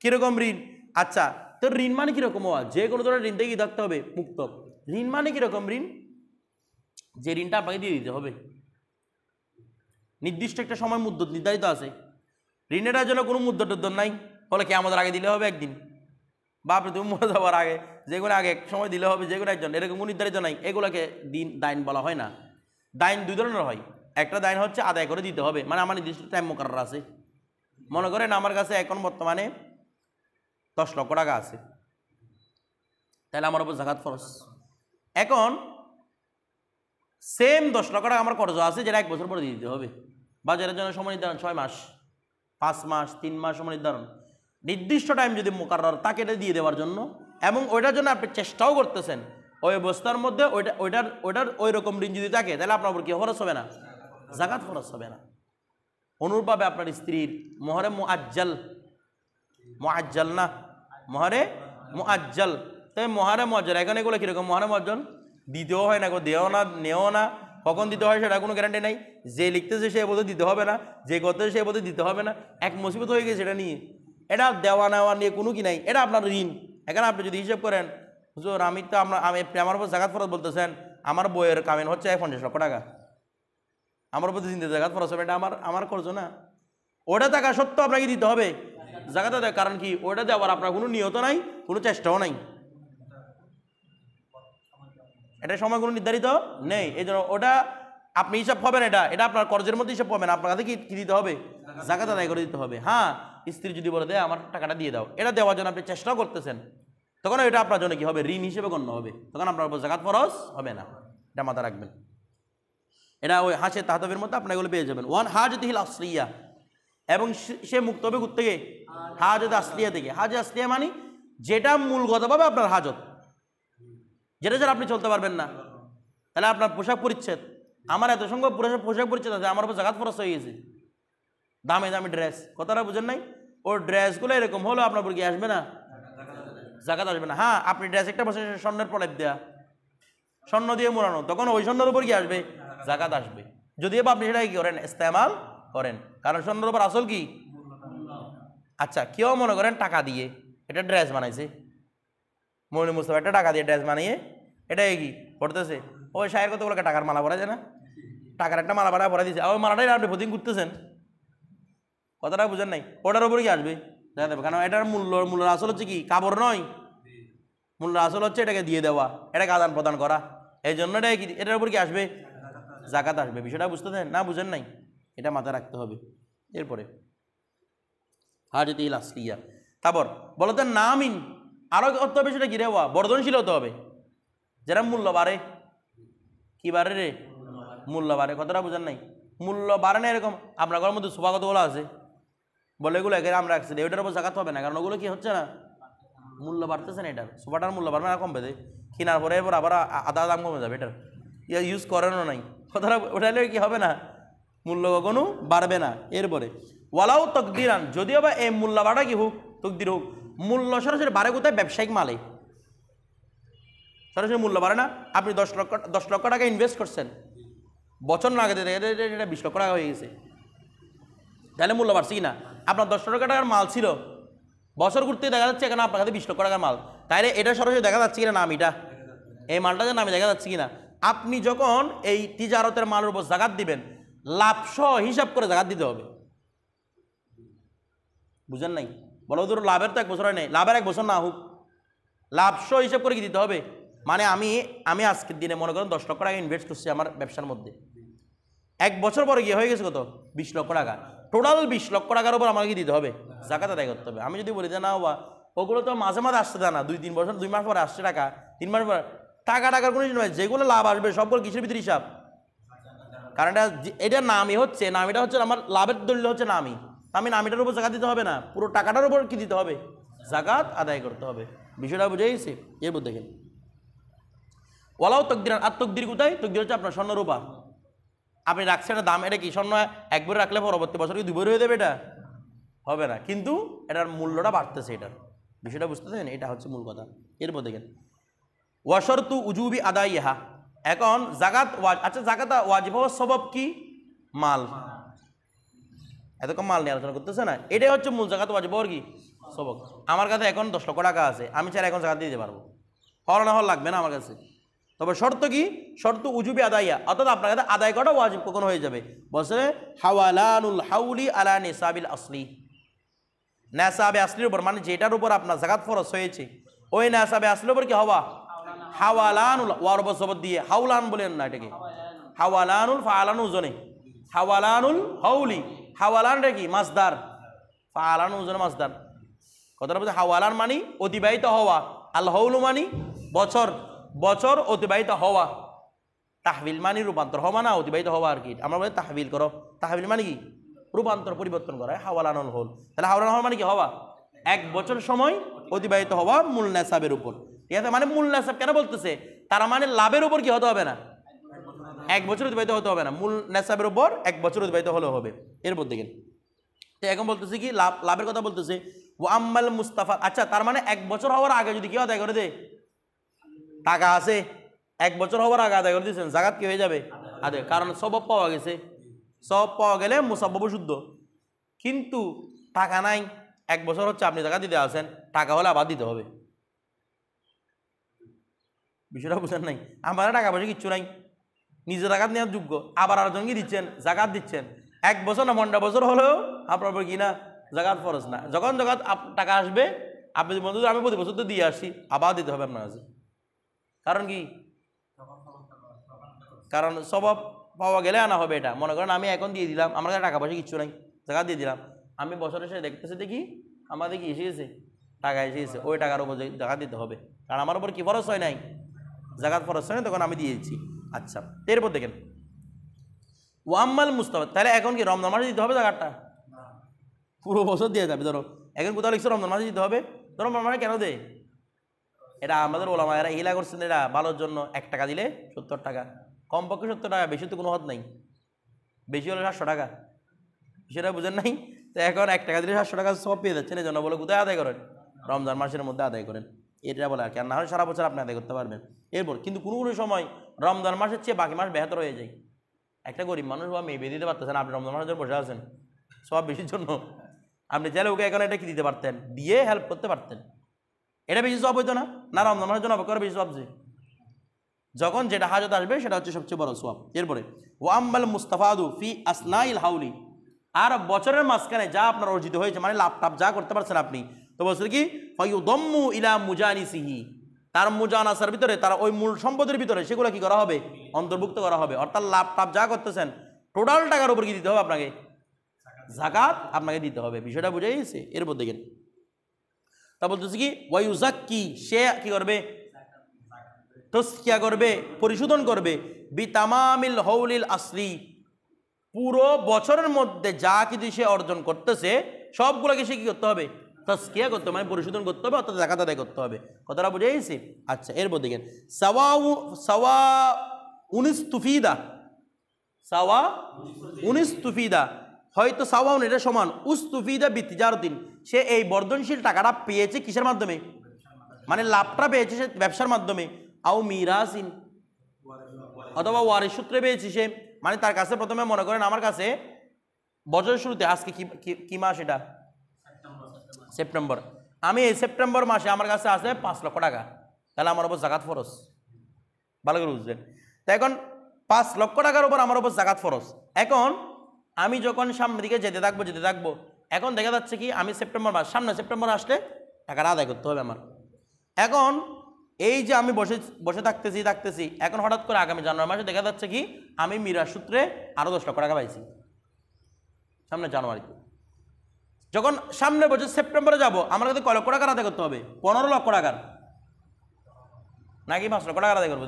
কিরকম ঋণ? আচ্ছা, তো ঋণ মানে কিরকম? যে কোনো ধরনের ঋণ থেকে থাকতে হবে মুক্ত। ঋণ মানে কিরকম ঋণ? যে ঋণটা আপনাকে দিয়ে দিতে হবে, নির্দিষ্ট একটা সময় মুদ্দত নির্ধারিত আছে। ঋণের জন্য কোনো মুদ্দত নাই, বলে কি আমাদের আগে দিলে হবে একদিন, বাপরে তুমি মরে যাওয়ার আগে, যে কোনো আগে এক সময় দিলে হবে, যে কোনো একজন, এরকম কোনো নির্ধারিত নাই। এগুলোকে দাইন বলা হয় না। দাইন 2 ধরনের হয়। একটা দাইন হচ্ছে আদায় করে দিতে হবে, মানে আমার নির্দিষ্ট টাইম মোকাররা আছে। মনে করেন আমার কাছে এখন বর্তমানে 10 লক্ষ টাকা আছে, তাহলে আমার উপর জাকাত ফরজ। এখন সেম 10 লক্ষ টাকা আমার কর্জ আছে, যেটা 1 বছর পরে দিয়ে দিতে হবে। বাজারের জন্য সময় নির্ধারণ 6 মাস, 5 মাস, 3 মাস সময় নির্ধারণ। নির্দিষ্ট টাইম যদি মোকাররর তাকে এটা দিয়ে দেওয়ার জন্য, এবং ওইটার জন্য আপনি চেষ্টাও করতেছেন, ওই অবস্থার মধ্যে ওইটার ওই রকম ঋণ যদি থাকে, তাহলে আপনার উপর কি ফরজ হবে না? জাকাত ফরজ হবে না। অনুরূপভাবে আপনার স্ত্রীর মোহরে মুআজ্জাল না, মোহরে মুআজ্জাল, তাই মোহরে মুআজ্জাল, এখন এগুলো কীরকম? মোহরে মুআজ্জাল দিতেও হয় না, দেও না, নেও না, কখন দিতে হয় সেটা কোনো গ্যারান্টি নাই। যে লিখতেছে সে বোধ দিতে হবে না, যে করতেছে সে বোধ দিতে হবে না। এক মুসিবত হয়ে গেছে এটা নিয়ে, এটা দেওয়া নেওয়া নিয়ে কোনো কি নাই, এটা আপনার ঋণ। এখানে আপনি যদি হিসেব করেন, হুজুর আমি তো আমার উপর জাকাত ফরজ বলতেছেন, আমার বইয়ের কামিন হচ্ছে 50 লক্ষ টাকা, আমার উপর দিন জাকাত ফরজ হবে, এটা আমার করছো না। ওটা টাকা সত্ত্বেও আপনাকে দিতে হবে জাকাত দেয়। কারণ কি? ওটা দেওয়ার আপনার কোনো নিয়ত নাই, কোনো চেষ্টাও নাই, এটা সময় কোনো নির্ধারিত নেই। এই জন্য ওটা আপনি হিসাব পাবেন, এটা এটা আপনার কর্জের মধ্যে হিসাব পাবেন, আপনার কাছে কি দিতে হবে? জাকাত আদায় করে দিতে হবে। হ্যাঁ, স্ত্রী যদি বলে দেয় আমার টাকাটা দিয়ে দাও, এটা দেওয়ার জন্য আপনি চেষ্টাও করতেছেন, তখন এটা আপনার জন্য কি হবে? ঋণ হিসেবে গণ্য হবে, তখন আপনার উপর জাকাত ফরজ হবে না। এটা মাথা রাখবেন। এটা ওই হাসে তাহতাবের মধ্যে আপনি এগুলো পেয়ে যাবেন। ওয়ান হাজতিহিল আসলিয়া, এবং সে মুক্ত হবে থেকে হাজত আসলিয়া থেকে। হাজত আসলিয়া মানে যেটা মূলগতভাবে আপনার হাজত, যেটা ছাড়া আপনি চলতে পারবেন না। তাহলে আপনার পোশাক পরিচ্ছেদ, আমার এত সংখ্যক পোশাক পরিচ্ছেদ আছে, আমার উপর জাকাত ফরজ হয়ে গেছে। দামি দামি ড্রেস, কথাটা বুঝেন নাই? ওর ড্রেসগুলো এরকম হলো আপনার উপর কি আসবে না? জাকাত আসবে না। হ্যাঁ, আপনি ড্রেস একটা বসে স্বর্ণের প্রলেপ দেয়া, স্বর্ণ দিয়ে মোড়ানো, তখন ওই স্বর্ণের উপর কি আসবে? জাকাত আসবে। যদিও আপনি সেটা কি করেন? ইস্তেমাল করেন, কারণ স্বর্ণের উপর আসল কি? আচ্ছা, কেউ মনে করেন টাকা দিয়ে এটা ড্রেস বানাইছে, মৌলী মুস্তফা একটা টাকা দিয়ে ড্রেস বানিয়ে এটা কি পড়তেছে, ওই শায়ের কতগুলো টাকার মালা পরা যায় না? টাকার একটা মালা পরা পরা দিয়েছে, ওই মালাটাই আপনি প্রতিদিন ঘুরতেছেন। কথাটা বুঝেন নাই? ওটার উপরে কি আসবে? দেখা দেবে, কারণ এটার মূল্য আসল হচ্ছে কি? কাপড় নয়, মূল্য আসল হচ্ছে এটাকে দিয়ে দেওয়া, এটাকে আদান প্রদান করা। এই জন্য এটা কি, এটার উপর কি আসবে? জাকাত আসবে। বিষয়টা বুঝতেছেন না? বুঝেন নাই? এটা মাথায় রাখতে হবে। এরপরে হাজতিল আসলিয়া, তারপর বলতেন নামিন, আরো অর্থ হবে সেটা কি রে? বর্ধনশীল হতে হবে, যেটা মূল্য বাড়ে। কি বাড়ে রে? মূল্য বাড়ে। কথাটা বুঝেন নাই? মূল্য বাড়ে না এরকম আপনার ঘরের মধ্যে সোফা কতগুলো আছে, বলে এগুলো এখানে আমরা রাখছি, ওইটার উপর জাকাত হবে না, কারণ ওগুলো কি হচ্ছে না, মূল্য বাড়তেছে না। এটার সোফাটার মূল্য বাড়বে না, কমবে দে, কেনার পরে এবার আবার আধা দাম কমে যাবে। এটার ইউজ করেনও নাই, কথাটা ওঠাইলে কি হবে না, মূল্য কখনো বাড়বে না। এরপরে ওয়ালাও তকদিরান, যদিও বা এই মূল্য বাড়া কি হোক, তকদির হোক, মূল্য সরাসরি বাড়ে কোথায়? ব্যবসায়িক মালে সরাসরি মূল্য বাড়ে না। আপনি 10 লক্ষ টাকা ইনভেস্ট করছেন, বছর না আগে এটা 20 লক্ষ টাকা হয়ে গেছে, তাহলে মূল্য বাড়ছে কি না? আপনার 10 লক্ষ টাকার মাল ছিল, বছর ঘুরতে দেখা যাচ্ছে এখানে আপনার কাছে 20 লক্ষ টাকার মাল, তাইলে এটা সরাসরি দেখা যাচ্ছে কিনা নামিটা, এই মালটা যে নামে দেখা যাচ্ছে কিনা। আপনি যখন এই তিজারতের মালের উপর জাকাত দিবেন, লাভসহ হিসাব করে জাকাত দিতে হবে। বুঝেন নাই? বলো ধরো লাভের তো 1 বছর হয় নাই, লাভের 1 বছর না হোক, লাভসহ হিসাব করে কি দিতে হবে? মানে আমি আজকের দিনে মনে করেন 10 লক্ষ টাকা ইনভেস্ট করছি আমার ব্যবসার মধ্যে, 1 বছর পরে গিয়ে হয়ে গেছে কত? 20 লক্ষ টাকা। টোটাল 20 লক্ষ টাকার উপর আমাকে দিতে হবে, জাকাত আদায় করতে হবে। আমি যদি বলি যে না বা ওগুলো তো মাঝে মাঝে আসছে না, 2-3 বছর 2 মাস পরে আসছে টাকা, 3 মাস পরে টাকার কোনো নয়, যেগুলো লাভ আসবে সবগুলো কিসের ভিতরে হিসাব? কারণ এটা নামই হচ্ছে, নামিটা হচ্ছে আমার লাভের দলিল হচ্ছে নামি, আমি নামিটার উপর জাকাত দিতে হবে না, পুরো টাকাটার উপর কি দিতে হবে? জাকাত আদায় করতে হবে। বিষয়টা বুঝে গেছে? এরপর দেখেন ওয়ালাও তকদির, আর তকদির কোথায়? তকদির হচ্ছে আপনার স্বর্ণ রূপা, আপনি রাখছেন একটা দাম, এটা কি স্বর্ণ 1 ভরি রাখলে পরবর্তী বছর কি 2 ভরি হয়ে যাবে? এটা হবে না, কিন্তু এটার মূল্যটা বাড়তেছে। এটার বিষয়টা বুঝতেছেন? এটা হচ্ছে মূল কথা। এরপর দেখেন ওয়াশরতু উজুবি আদাইহা, এখন জাকাত আচ্ছা জাকাত ওয়াজিব হওয়ার সবব কি? মাল, এতক্ষণ মাল নিয়ে আলোচনা করতেছে না, এটাই হচ্ছে মূল জাকাত ওয়াজিব হওয়ার কি সবক। আমার কাছে এখন 10 লক্ষ টাকা আছে, আমি চাই এখন জাকাত দিতে পারবো, হওয়ার না হওয়ার লাগবে না আমার কাছে। তবে শর্ত কি? শর্ত উজুবি আদাইয়া, অর্থাৎ আপনার কাছে আদায় করা ওয়াজিব কখন হয়ে যাবে? বলছে হাওয়ালানুল হাউলি আলা নিসাবিল আসলি, নেসাবে আসলির উপর, মানে যেটার উপর আপনার জাকাত ফরজ হয়েছে ওই নেসাবে আসলির উপর কি হওয়া? হাওয়ালানুল, ওয়ার উপর সবর দিয়ে হাওলান বলেন না, এটাকে হাওয়ালানুল ফাআলানু জনে, হাওয়ালানুল হাউলি, হাওয়ালানটা কি? মাসদার, ফাআলানু জনে মাসদার। কথাটা বলছে হাওয়ালান মানি অতিবাহিত হওয়া, আল হাউলু মানি বছর, বছর অতিবাহিত হওয়া, তাহবিল মানি রূপান্তর হওয়া না অতিবাহিত হওয়া আর কি। আমরা বলি তাহবিল করো, তাহবিল মানে কি? রূপান্তর, পরিবর্তন করা, হাওয়ালানুল হল। তাহলে হাওয়ালান হওয়া মানে কি? হওয়া 1 বছর সময় অতিবাহিত হওয়া মূল নেসাবের উপর। ঠিক আছে, মানে মূল নেসাব কেন বলতেছে? তারা মানে লাভের উপর কি হতে হবে না, 1 বছর অতিবাহিত হতে হবে না, মূল নেসাবের উপর 1 বছর অতিবাহিত হলেও হবে। এরপর দেখেন তো এখন বলতেছে কি লাভের কথা বলতেছে, ও আম্মাল মুস্তাফা, আচ্ছা তার মানে 1 বছর হওয়ার আগে যদি কেউ আদায় করে দে, টাকা আছে 1 বছর হওয়ার আগে আদায় করে দিয়েছেন, জাকাত কি হয়ে যাবে? আদায়, কারণ সবব পাওয়া গেছে, সব পাওয়া গেলে মুসাব্বব শুদ্ধ। কিন্তু টাকা নাই, 1 বছর হচ্ছে আপনি জাকাত দিতে আসেন, টাকা হলে আবার দিতে হবে। বিষয়টা বুঝেন নাই? আমার টাকা পয়সা কিচ্ছু নাই, নিজে জাকাত নেওয়ার যোগ্য, আবার আরেকজনকে দিচ্ছেন, জাকাত দিচ্ছেন, 1 বছর না 15 বছর হলেও আপনার উপর কি না জাকাত ফরজ না। যখন জাকাত টাকা আসবে আপনি বন্ধু আমি প্রতি বছর তো দিয়ে আসি, আবার দিতে হবে আপনার কাছে। কারণ কি? কারণ স্বভাব পাওয়া গেলে আনা হবে এটা। মনে করেন আমি এখন দিয়ে দিলাম, আমার কাছে টাকা পয়সা কিচ্ছু নাই, জাকাত দিয়ে দিলাম, আমি বছরের শেষে দেখতেছি দেখি আমাদের কি এসে গেছে, টাকা এসে গেছে, ওই টাকার উপর জাকাত দিতে হবে, কারণ আমার উপর কি ফরজ হয় নাই, জাকাত ফরজ হয় নাই, তখন আমি দিয়ে দিচ্ছি। আচ্ছা, এরপর দেখেন ওয়াম্মাল মুস্তাফা, তাহলে এখন কি রমজান মাসে দিতে হবে জাকাতটা? পুরো বছর দিয়ে যাবে। ধরো এখন কোথাও লিখছে রমজান মাসে দিতে হবে, তো রমজান মাসে কেন দেয়? এটা আমাদের ওলামা এরা হিলা করছেন, এরা ভালোর জন্য। 1 টাকা দিলে 70 টাকা, কমপক্ষে 70 টাকা, বেশি তো কোনো হদ নাই, বেশি হলে 700 টাকা, সেটা বুঝেন নাই? তো এখন 1 টাকা দিলে 700 টাকা সব পেয়ে যাচ্ছেন, এই জন্য বলে কোথায় আদায় করেন? রমজান মাসের মধ্যে আদায় করেন, এটা বলে আর কি। আর না হলে সারা বছর আপনি আদায় করতে পারবেন। এরপর কিন্তু কোনো কোনো সময় রমজান মাসের চেয়ে বাকি মাস বেহতর হয়ে যায়। একটা গরিব মানুষ বা মেয়ে বিয়ে দিতে পারতেছেন, আপনি রমজান মাসের জন্য বসে আছেন সব বেশির জন্য, আপনি চাইলে ওকে এখন এটা কি দিতে পারতেন, দিয়ে হেল্প করতে পারতেন, এটা বেশি সব হইতো না? না রমজান মাসের জন্য অপেক্ষা করে বেশি সব, যে যখন যেটা হাজত আসবে সেটা হচ্ছে সবচেয়ে বড় সওয়াব। এরপরে ওয়াম্বাল মুস্তাফাদু ফি আসনাইল হাউলি, আর বছরের মাঝখানে যা আপনার অর্জিত হয়েছে, মানে লাভ টাপ যা করতে পারছেন আপনি, তো বলছে কি ফায়ুদম্মু ইলা মুজানিসিহি, তার মুজানাসার ভিতরে, তার ওই মূল সম্পদের ভিতরে সেগুলো কি করা হবে? অন্তর্ভুক্ত করা হবে। অর্থাৎ লাভ টাপ যা করতেছেন টোটাল টাকার উপর কি দিতে হবে আপনাকে? যাকাত আপনাকে দিতে হবে। বিষয়টা বুঝে গেছে? এরপর দেখেন তা বলতেছে কি ওয়ায়ুজাক্কি, সে কি করবে? তাসকিয়া করবে, পরিশোধন করবে, বিতামামিল হাউলিল আসলি, পুরো বছরের মধ্যে যা কিছু সে অর্জন করতেছে সবগুলোকে সে কি করতে হবে? তাসকিয়া করতে হবে, মানে পরিশোধন করতে হবে, অর্থাৎ যাকাত আদায় করতে হবে। কথাটা বুঝে গেছি? আচ্ছা, এরপর দেখেন সাওয়া উনিস্তুফিদা, সাওয়া উনিস্তুফিদা, হয়তো সাওয়াউন এটা সমান, উস্তুফিদা বিতিজারতিন, সে এই বর্ধনশীল টাকাটা পেয়েছে কিসের মাধ্যমে? মানে লাভটা পেয়েছে সে ব্যবসার মাধ্যমে, আও মিরাসিন, অথবা ওয়ারিশ সূত্রে পেয়েছে সে। মানে তার কাছে প্রথমে মনে করেন আমার কাছে বছরের শুরুতে, আজকে কি মাস? এটা সেপ্টেম্বর। আমি এই সেপ্টেম্বর মাসে আমার কাছে আছে 5 লক্ষ টাকা, তাহলে আমার উপর জাকাত ফরজ। ভালো করে বুঝলেন? তো এখন 5 লক্ষ টাকার উপর আমার উপর জাকাত ফরজ। এখন আমি যখন সামনের দিকে যেতে থাকবো, এখন দেখা যাচ্ছে কি আমি সেপ্টেম্বর মাস, সামনে সেপ্টেম্বর আসলে টাকাটা আদায় করতে হবে আমার। এখন এই যে আমি বসে থাকতেছি, এখন হঠাৎ করে আগামী জানুয়ারি মাসে দেখা যাচ্ছে কি আমি মিরাজ সূত্রে আরও 10 লক্ষ টাকা পাইছি সামনে জানুয়ারিতে। যখন সামনে বছর সেপ্টেম্বরে যাব, আমার কাছে কয় লক্ষ টাকার আদায় করতে হবে? 15 লক্ষ টাকার, নাকি 5 লক্ষ টাকার আদায় করবো?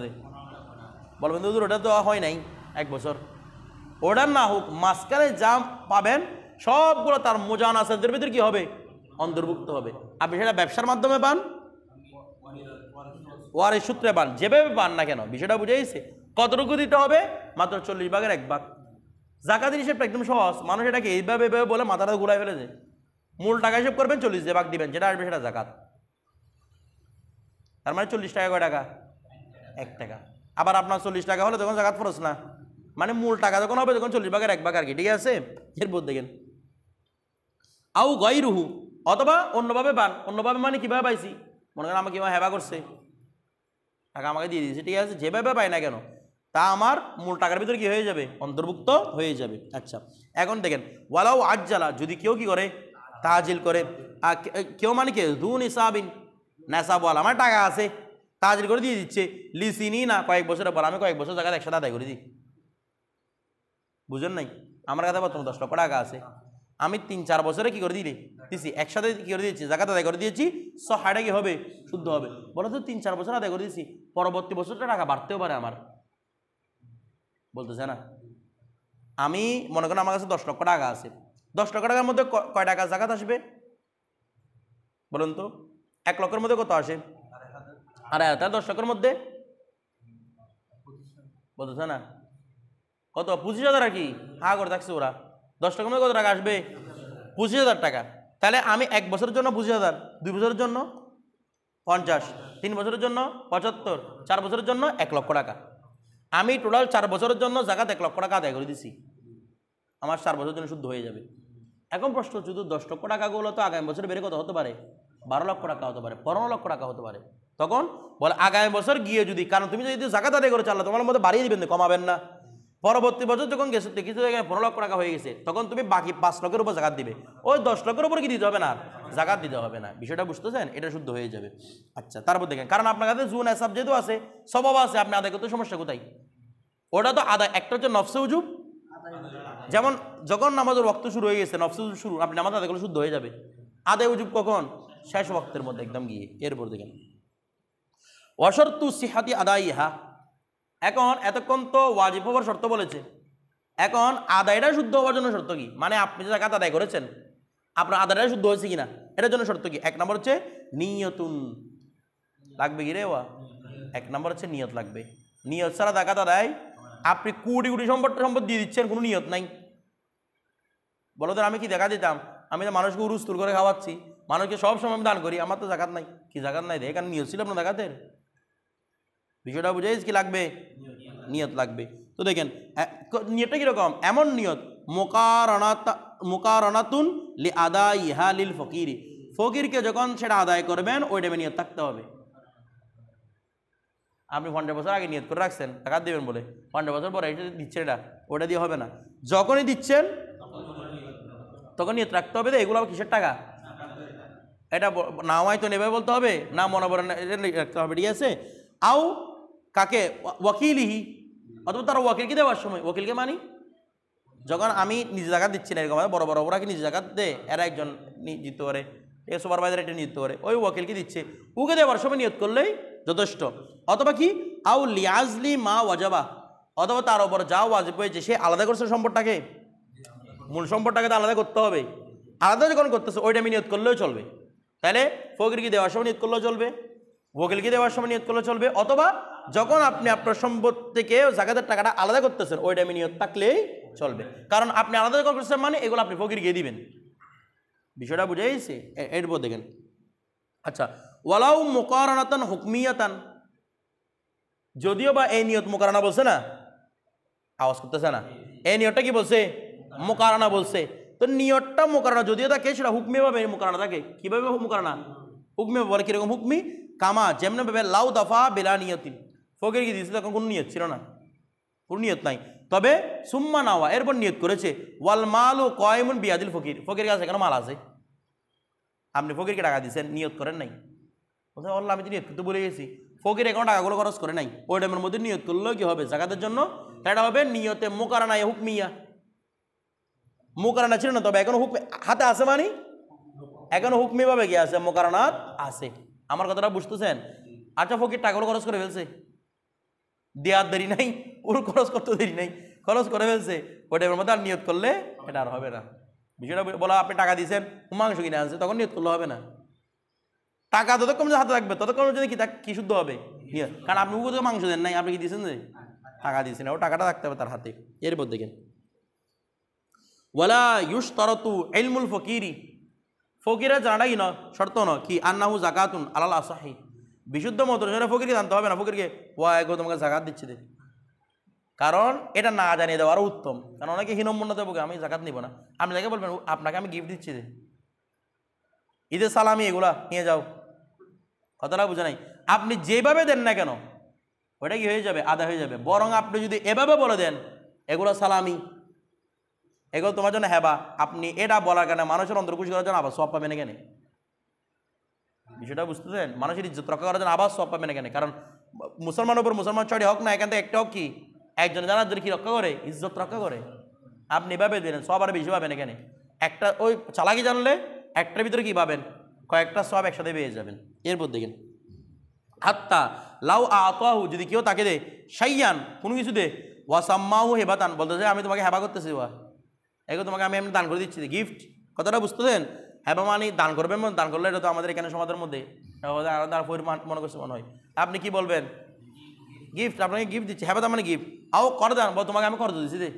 বলবেন তো ওটা তো হয় নাই 1 বছর। ওটার না হোক, মাঝখানে যা পাবেন সবগুলো তার মুজানাসাদের ভিতরে কি হবে? অন্তর্ভুক্ত হবে। আপনি সেটা ব্যবসার মাধ্যমে পান, ওয়ারিশ সূত্রে পান, যেভাবে পান না কেন, বিষয়টা বুঝে গেছে? কতটুকু দিতে হবে? মাত্র 40 ভাগের 1 ভাগ। জাকাতের হিসেবটা একদম সহজ, মানুষ এটাকে এইভাবে বলে মাথাটা ঘুরাই ফেলেছে। মূল টাকা হিসেব করবেন, 40 ভাগ দিবেন, যেটা আসবে সেটা জাকাত। তার মানে 40 টাকা কয় টাকা? 1 টাকা। আবার আপনার 40 টাকা হলে তখন জাকাত ফরজ না, মানে মূল টাকা যখন হবে তখন 40 ভাগের 1 ভাগ আর কি, ঠিক আছে? এরপর দেখেন আউ গায়রুহু, অথবা অন্যভাবে পান। অন্যভাবে মানে কিভাবে পাইছি? মনে করেন আমাকে হেবা করছে, টাকা আমাকে দিয়ে দিয়েছে, ঠিক আছে? যেভাবে পাই না কেন, তা আমার মূল টাকার ভিতরে কি হয়ে যাবে? অন্তর্ভুক্ত হয়ে যাবে। আচ্ছা, এখন দেখেন ওয়ালাউ আজ্জালা, যদি কেউ কি করে? তাজিল করে। আর কেউ মানে কি? দু নিসাবিন, নেশাবওয়ালা, আমার টাকা আছে, তাজিল করে দিয়ে দিচ্ছে, লিসিনি না, কয়েক বছরের পর। আমি কয়েক বছর জায়গায় একসাথে আদায় করে দিই, বুঝেন নাই? আমার কাছে বর্তমানে 10 লক্ষ টাকা আছে, আমি 3-4 বছরে কি করে দিছি, একসাথে কি করে দিয়েছি? জাকাত আদায় করে দিয়েছি, সহায়টা কি হবে? শুদ্ধ হবে। বলো তো 3-4 বছর আদায় করে দিয়েছি, পরবর্তী বছরটা টাকা বাড়তেও পারে আমার, বলতেছে না? আমি মনে করেন আমার কাছে 10 লক্ষ টাকা আছে, 10 লক্ষ টাকার মধ্যে কয় টাকা জাকাত আসবে বলুন তো? 1 লক্ষের মধ্যে কত আসে? 2,500। 10 লক্ষের মধ্যে বলতেছে না কত? 25,000 আর কি, হা করে থাকছে ওরা। 10 টাকার মধ্যে কত টাকা আসবে? 25,000 টাকা। তাহলে আমি 1 বছরের জন্য 25,000, 2 বছরের জন্য 50, 3 বছরের জন্য 75, 4 বছরের জন্য 1 লক্ষ টাকা। আমি টোটাল 4 বছরের জন্য জাকাত 1 লক্ষ টাকা আদায় করে দিছি, আমার 4 বছরের জন্য শুদ্ধ হয়ে যাবে। এখন প্রশ্ন, শুধু 10 লক্ষ টাকাগুলো তো আগামী বছর বেড়ে কত হতে পারে? 12 লক্ষ টাকা হতে পারে, 15 লক্ষ টাকা হতে পারে। তখন বলে আগামী বছর গিয়ে যদি, কারণ তুমি যদি জাকাত আদায় করে চাল্লা, তোমার মধ্যে বাড়িয়ে দিবেন, কমাবেন না। পরবর্তী বছর যখন গেছে কিছু জায়গায় 15 লক্ষ টাকা হয়ে গেছে, তখন তুমি বাকি 5 লক্ষের উপর জাকাত দিবে, ওই 10 লক্ষের উপর কি দিতে হবে না? জাকাত দিতে হবে না। বিষয়টা বুঝতেছেন? এটা শুদ্ধ হয়ে যাবে। আচ্ছা, তারপর দেখেন, কারণ আপনার কাছে জুন হিসাব যেহেতু আছে, স্বভাব আছে, আপনি আদায় করতে সমস্যা কোথায়? ওটা তো আদায়। একটা হচ্ছে নফসে উজুব, যেমন যখন নামাজের ওয়াক্ত শুরু হয়ে গেছে, নফসে উজুব শুরু, আপনি নামাজ আদায় করলে শুদ্ধ হয়ে যাবে। আদায় উজুব কখন? শেষ ওয়াক্তের মধ্যে একদম গিয়ে। এরপর দেখেন ওয়াশরতু সিহাতি আদাইহা। এখন এতক্ষণ তো ওয়াজিব হওয়ার শর্ত বলেছে, এখন আদায়টা শুদ্ধ হওয়ার জন্য শর্ত কি? মানে আপনি যে যাকাত আদায় করেছেন, আপনার আদায়টা শুদ্ধ হয়েছে কিনা এটার জন্য শর্ত কি? এক নম্বর হচ্ছে নিয়তুন লাগবে। কি রে ওয়া? এক নম্বর হচ্ছে নিয়ত লাগবে। নিয়ত ছাড়া যাকাত আদায়, আপনি কোটি কোটি সম্পদ দিয়ে দিচ্ছেন, কোনো নিয়ত নাই। বলো তো আমি কি দেখা দিতাম? আমি তো মানুষকে উরুস্তুর করে খাওয়াচ্ছি, মানুষকে সব সময় আমি দান করি, আমার তো জাকাত নাই। কি জাকাত নাই? এখানে নিয়ত ছিল আপনার জাকাতের? বিষয়টা বুঝাইস কি লাগবে? নিয়ত লাগবে। তো দেখেন নিয়তটা কিরকম? এমন নিয়ত মুকারানাতুন লি আদাইহা লিল ফকিরি, ফকিরকে যখন সেটা আদায় করবেন ওই টাইমে নিয়ত থাকতে হবে। আপনি 50 বছর আগে নিয়ত করে রাখছেন জাকাত দেবেন বলে, 50 বছর পরে এটা দিচ্ছেন, এটা ওটা দিয়ে হবে না। যখনই দিচ্ছেন তখন নিয়ত রাখতে হবে। এগুলো কিসের টাকা? এটা না হয়তো নেবে বলতে হবে, না মনে পড়ে রাখতে হবে, ঠিক আছে? আও কাকে? ওয়াকিলিহি, অথবা তারা ওয়াকিলকে দেওয়ার সময়, ওয়াকিলকে মানি যখন আমি নিজে জাকাত দিচ্ছি না, এরকম বড় বড় ওরা কি নিজে জাকাত দেয়, এরা একজন নিযুক্ত করে, সুপারভাইজার এটা নিযুক্ত করে, ওই ওয়াকিলকে দিচ্ছে, ওকে দেওয়ার সময় নিয়ত করলেই যথেষ্ট। অথবা কি আউ লিয়াজলি মা ওয়াজাবা, অথবা তার উপর যা ওয়াজিব হয়েছে সে আলাদা করছে সম্পদটাকে, মূল সম্পদটাকে তো আলাদা করতে হবে। আলাদা যখন করতেছে ওইটা আমি নিয়ত করলেও চলবে। তাহলে ফকিরকে দেওয়ার সময় নিয়ত করলেও চলবে, ওয়াকিলকে দেওয়ার সময় নিয়ত করলেও চলবে, অথবা যখন আপনি আপনার সম্পদ থেকে জাকাতের টাকাটা আলাদা করতেছেন ওই টাইমে নিয়ত থাকলেই চলবে। কারণ আপনি আলাদা করতেছেন মানে এগুলো আপনি ফকিরকে দিবেন। বিষয়টা বুঝাইছে? এরপর দেখেন আচ্ছা, ওয়ালাউ মুকারানাতান হুকমিয়াতান, যদিও বা এই নিয়ত মুকারানা বলছে না, আওয়াজ করতেছে না, এই নিয়তটা কি বলছে? মুকারানা বলছে। তো নিয়তটা মুকারানা যদিও থাকে, সেটা হুকমি ভাবে মুকারানা থাকে। কিভাবে মুকারানা? হুকমি বলে কিরকম হুকমি? কামা যেমন ভাবে লাউ দফা বেলা নিয়তিন, ফকির কি দিয়েছে তখন কোনো নিয়ত ছিল না, কোনো নিয়ত নাই, তবে সুম্মা নাওয়া এরপর নিয়ত করেছে। ওয়াল মালু কয়মুন বিয়াদিল ফকির, ফকির কাছে কেন মাল আছে, আপনি ফকিরকে টাকা দিচ্ছেন, নিয়ত করেন নাই। বলছেন আল্লাহ আমি তো নিয়ত করতে বলে গেছি, ফকির এখন টাকাগুলো খরচ করে নাই, ওই টাইমের মধ্যে নিয়ত করলেও কি হবে? জাকাতের জন্য এটা হবে নিয়তে মুকারানা হুকমিয়া। মুকারানা ছিল না, তবে এখন হুকমে হাতে আছে, মানে এখনো হুকমি ভাবে কি আছে? মুকারানাত আছে। আমার কথাটা বুঝতেছেন? আচ্ছা ফকির টাকাগুলো খরচ করে ফেলছে, দেওয়ার দেরি নাই, ওর খরচ করতে দেরি নাই, খরচ করে ফেলছে, ওই টাইমের মধ্যে আর নিয়ত করলে এটা আর হবে না। বিষয়টা বলা, আপনি টাকা দিয়েছেন, মাংস কিনে আনছে, তখন নিয়ত করলে হবে না। টাকা যতক্ষণ হাতে থাকবে ততক্ষণ যদি কি শুদ্ধ হবে? কারণ আপনি উগো মাংস দেন নাই, আপনি কি দিয়েছেন যে টাকা দিয়েছেন, ও টাকাটা থাকতে হবে তার হাতে। এরপর দেখেন ওয়ালা ইউশতারাতু ইলমুল ফকিরি, ফকিরের জানাটা কি না শর্ত না কি? আন্নাহু যাকাতুন আলাল আসাহি, বিশুদ্ধ মত ফকিরকে জানতে হবে না, ফকিরকে ওয়া এগো তোমাকে জাকাত দিচ্ছি দে, কারণ এটা না জানিয়ে দেওয়া আরও উত্তম। কারণ অনেকে হীনম্মন্য দেবো, আমি জাকাত নিব না, আপনি তাকে বলবেন আপনাকে আমি গিফট দিচ্ছি দে, ঈদের সালামি এগুলা নিয়ে যাও, কথাটা বুঝে নাই। আপনি যেভাবে দেন না কেন ওটা কি হয়ে যাবে? আদা হয়ে যাবে। বরং আপনি যদি এভাবে বলে দেন এগুলো সালামি, এগুলো তোমার জন্য হেবা, আপনি এটা বলার কারণে মানুষের অন্তর খুশি করার জন্য আবার সব পাবেন এখানে। বিষয়টা বুঝতেছেন? মানুষের ইজ্জত রক্ষা করার জন্য আবার সব পাবেন এখানে। কারণ মুসলমানের উপর মুসলমান ছড়ি হোক না, এখান থেকে একটা হোক কি একজন জানার জন্য কি রক্ষা করে? ইজ্জত রক্ষা করে। আপনি এভাবে দিলেন সব আরো বেশি পাবেন এখানে। একটা ওই চালাকি জানলে একটার ভিতরে কি পাবেন? কয়েকটা সব একসাথে পেয়ে যাবেন। এরপর দেখেন হাত্তা লাউ আতাহু, যদি কেউ তাকে দে শাইয়ান কোনো কিছু দে, ওয়াসাম্মাহু হেবাতান, বলতে চাই আমি তোমাকে হেবা করতেছি, ওয়া এগুলো তোমাকে আমি এমনি দান করে দিচ্ছি, গিফট। কথাটা বুঝতেছেন? হেবা মানে দান করবেন, দান করলে এটা তো আমাদের এখানে সমাজের মধ্যে মনে করছে মনে হয়। আপনি কি বলবেন? গিফট, আপনাকে গিফট দিচ্ছি, হেবা তার মানে গিফট। আও কর দান, বল তোমাকে আমি কর দিচ্ছি দে,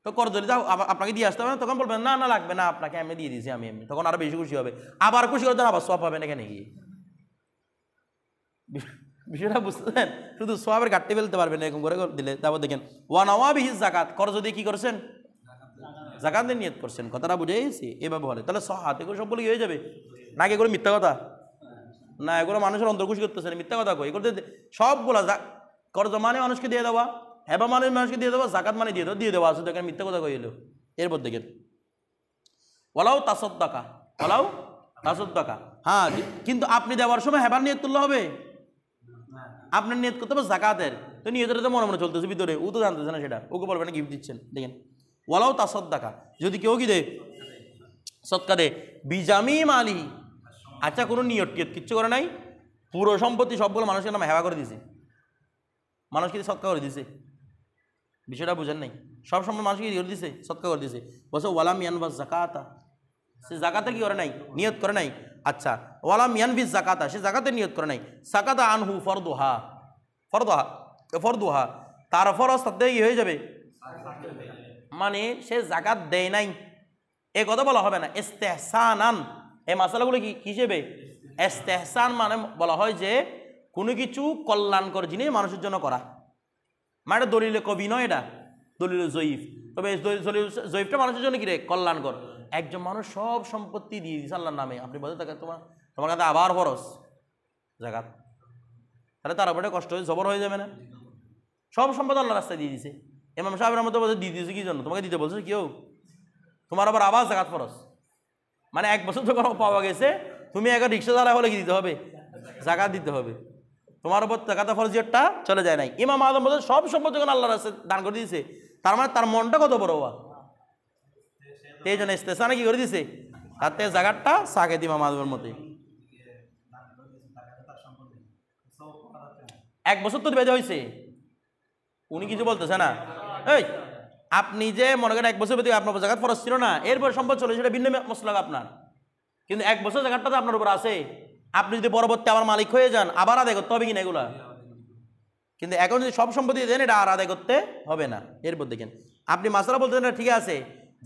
তো কর দিলে যাও আপনাকে দিয়ে আসতে হবে না, তখন বলবেন না না লাগবে না, আপনাকে আমি দিয়ে দিয়েছি আমি এমনি, তখন আরো বেশি খুশি হবে, আবার খুশি করতে আবার সব পাবেন এখানে গিয়ে। বিষয়টা বুঝতেছেন? শুধু সবের ঘাটতি ফেলতে পারবেন এরকম করে দিলে। তারপর দেখেন ওয়া নওয়াবিহিজ যাকাত, কর যদি কি করছেন? জাকাতের নিয়ত করছেন। কথাটা বুঝেছি? এভাবে বলে তাহলে সহাত এগুলো সবগুলো হয়ে যাবে নাকি? এগুলো মিথ্যা কথা না, এগুলো মানুষের অন্তর খুশি করতেছেন, মিথ্যা কথা কই? এগুলো সবগুলো কর্জ মানে মানুষকে দিয়ে দেওয়া, হেবা মানে মানুষকে দিয়ে দেওয়া, জাকাত মানে দিয়ে দেওয়া আছে, দেখেন মিথ্যা কথা কই এলো। এরপর দেখেন ওয়ালাউ তাসাদ্দাকা, ওয়ালাউ তাসাদ্দাকা, কিন্তু আপনি দেওয়ার সময় হেবার নিয়ত তুললে হবে, আপনার নিয়ত করতে হবে জাকাতের। তো নিয়তটা তো মনে মনে চলতেছে ভিতরে, ও তো জানতেছে না সেটা, ওকে বলবে না গিফট দিচ্ছেন। দেখেন ওয়ালাও তাসাদ্দাকা, যদি কেউ কি দে সৎকা দে বিজামি মালি, আচ্ছা কোনো নিয়ত টিয়ত কিচ্ছু করে নাই, পুরো সম্পত্তি সবগুলো মানুষের নামে হেওয়া করে দিছে, মানুষকে সৎকা করে দিছে, বিষয়টা বুঝেন নাই, সব সময় মানুষকে কি করে দিছে, সৎকা করে দিছে। বলছে ওয়ালাম ইয়ানবাস জাকাতা, সে জাকাতে কি করে নাই, নিয়ত করে নাই। আচ্ছা ওয়ালাম ইয়ানবিস জাকাতা, সে জাকাতে নিয়ত করে নাই। সাকাতা আনহু ফরদুহা, ফরদুহা ফরদুহা, তার ফরজ তাতে কি হয়ে যাবে, মানে সে জাকাত দেয় নাই এ কথা বলা হবে না। ইস্তেহসানান, এই মাসালাগুলো কি হিসেবে ইস্তেহসান, মানে বলা হয় যে কোনো কিছু কল্যাণকর জিনিস মানুষের জন্য করা, মানে দলিলে কবি নয়, এটা দলিলে জয়ীফ। তবে জয়ীফটা মানুষের জন্য কি রে, কল্যাণকর। একজন মানুষ সব সম্পত্তি দিয়ে দিচ্ছে আল্লাহর নামে, আপনি বলতে থাকেন তোমার কাছে আবার ফরজ জাকাত, তাহলে তার উপরে কষ্ট হয়ে জবর হয়ে যাবে না? সব সম্পদ আল্লাহ রাস্তায় দিয়ে দিছে, ইমাম সাহেবের মতো বলছে দিয়ে দিয়েছে কি জন্য, তোমাকে দিতে বলছে কেউ, তোমার আবার জাকাত ফরজ, মানে 1 বছর যখন পাওয়া গেছে তুমি এখন রিক্সা চালা হলে কি দিতে হবে, জাকাত দিতে হবে, তোমার উপর জাকাত ফরজিয়তটা চলে যায় নাই। ইমাম আযম বলছে সব সম্পদ যখন আল্লাহ রাস্তায় দান করে দিয়েছে, তার মানে তার মনটা কত বড় হওয়া, এই জন্য ইস্তেহসানে কি করে দিছে, তাতে জাকাতটা সাকেত ইমাম আযমের মতে। 1 বছর তো বেঁধে হয়েছে, উনি কিছু বলতেছে না। এই আপনি যে মনে করেন 1 বছর বেঁধে আপনার জাকাত ফরজ ছিল না, এরপর সম্পদ চলে সেটা ভিন্ন মসলা আপনার, কিন্তু 1 বছর জাকাতটা তো আপনার উপর আছে, আপনি যদি পরবর্তী আবার মালিক হয়ে যান আবার আদায় করতে হবে কিনা এগুলা, কিন্তু এখন যদি সব সম্পত্তি দেন এটা আর আদায় করতে হবে না। এরপর দেখেন আপনি মাসলা বলতেছেন ঠিক আছে,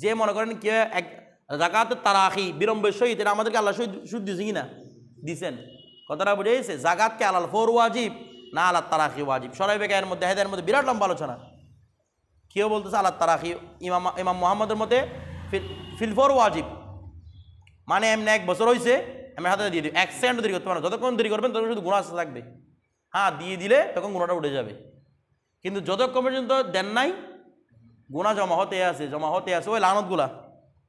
যে মনে করেন কে এক জাকাত তারাখি বিলম্বের সহিত, এটা আমাদেরকে আল্লাহ সুদ দিয়েছে কিনা, দিছেন, কথাটা বুঝে গেছে। জাকাতকে আলাল ফোর ওয়াজিব না আল্লাহ তারাখি ওয়াজিব, সরাই বেকায়ের মধ্যে হেদায়ের মধ্যে বিরাট লম্বা আলোচনা। কেউ বলতেছে আল্লাহ তারাখি, ইমাম মুহাম্মদের মতে ফিল ফোর ওয়াজিব, মানে এমনি 1 বছর হয়েছে আমি হাতে দিয়ে দিই, 1 সেকেন্ড দেরি করতে পারেন, যতক্ষণ দেরি করবেন ততক্ষণ শুধু গুণা আসতে থাকবে, হ্যাঁ দিয়ে দিলে তখন গুণাটা উঠে যাবে, কিন্তু যতক্ষণ পর্যন্ত দেন নাই গুণা জমা হতে আছে, ওই লানতগুলা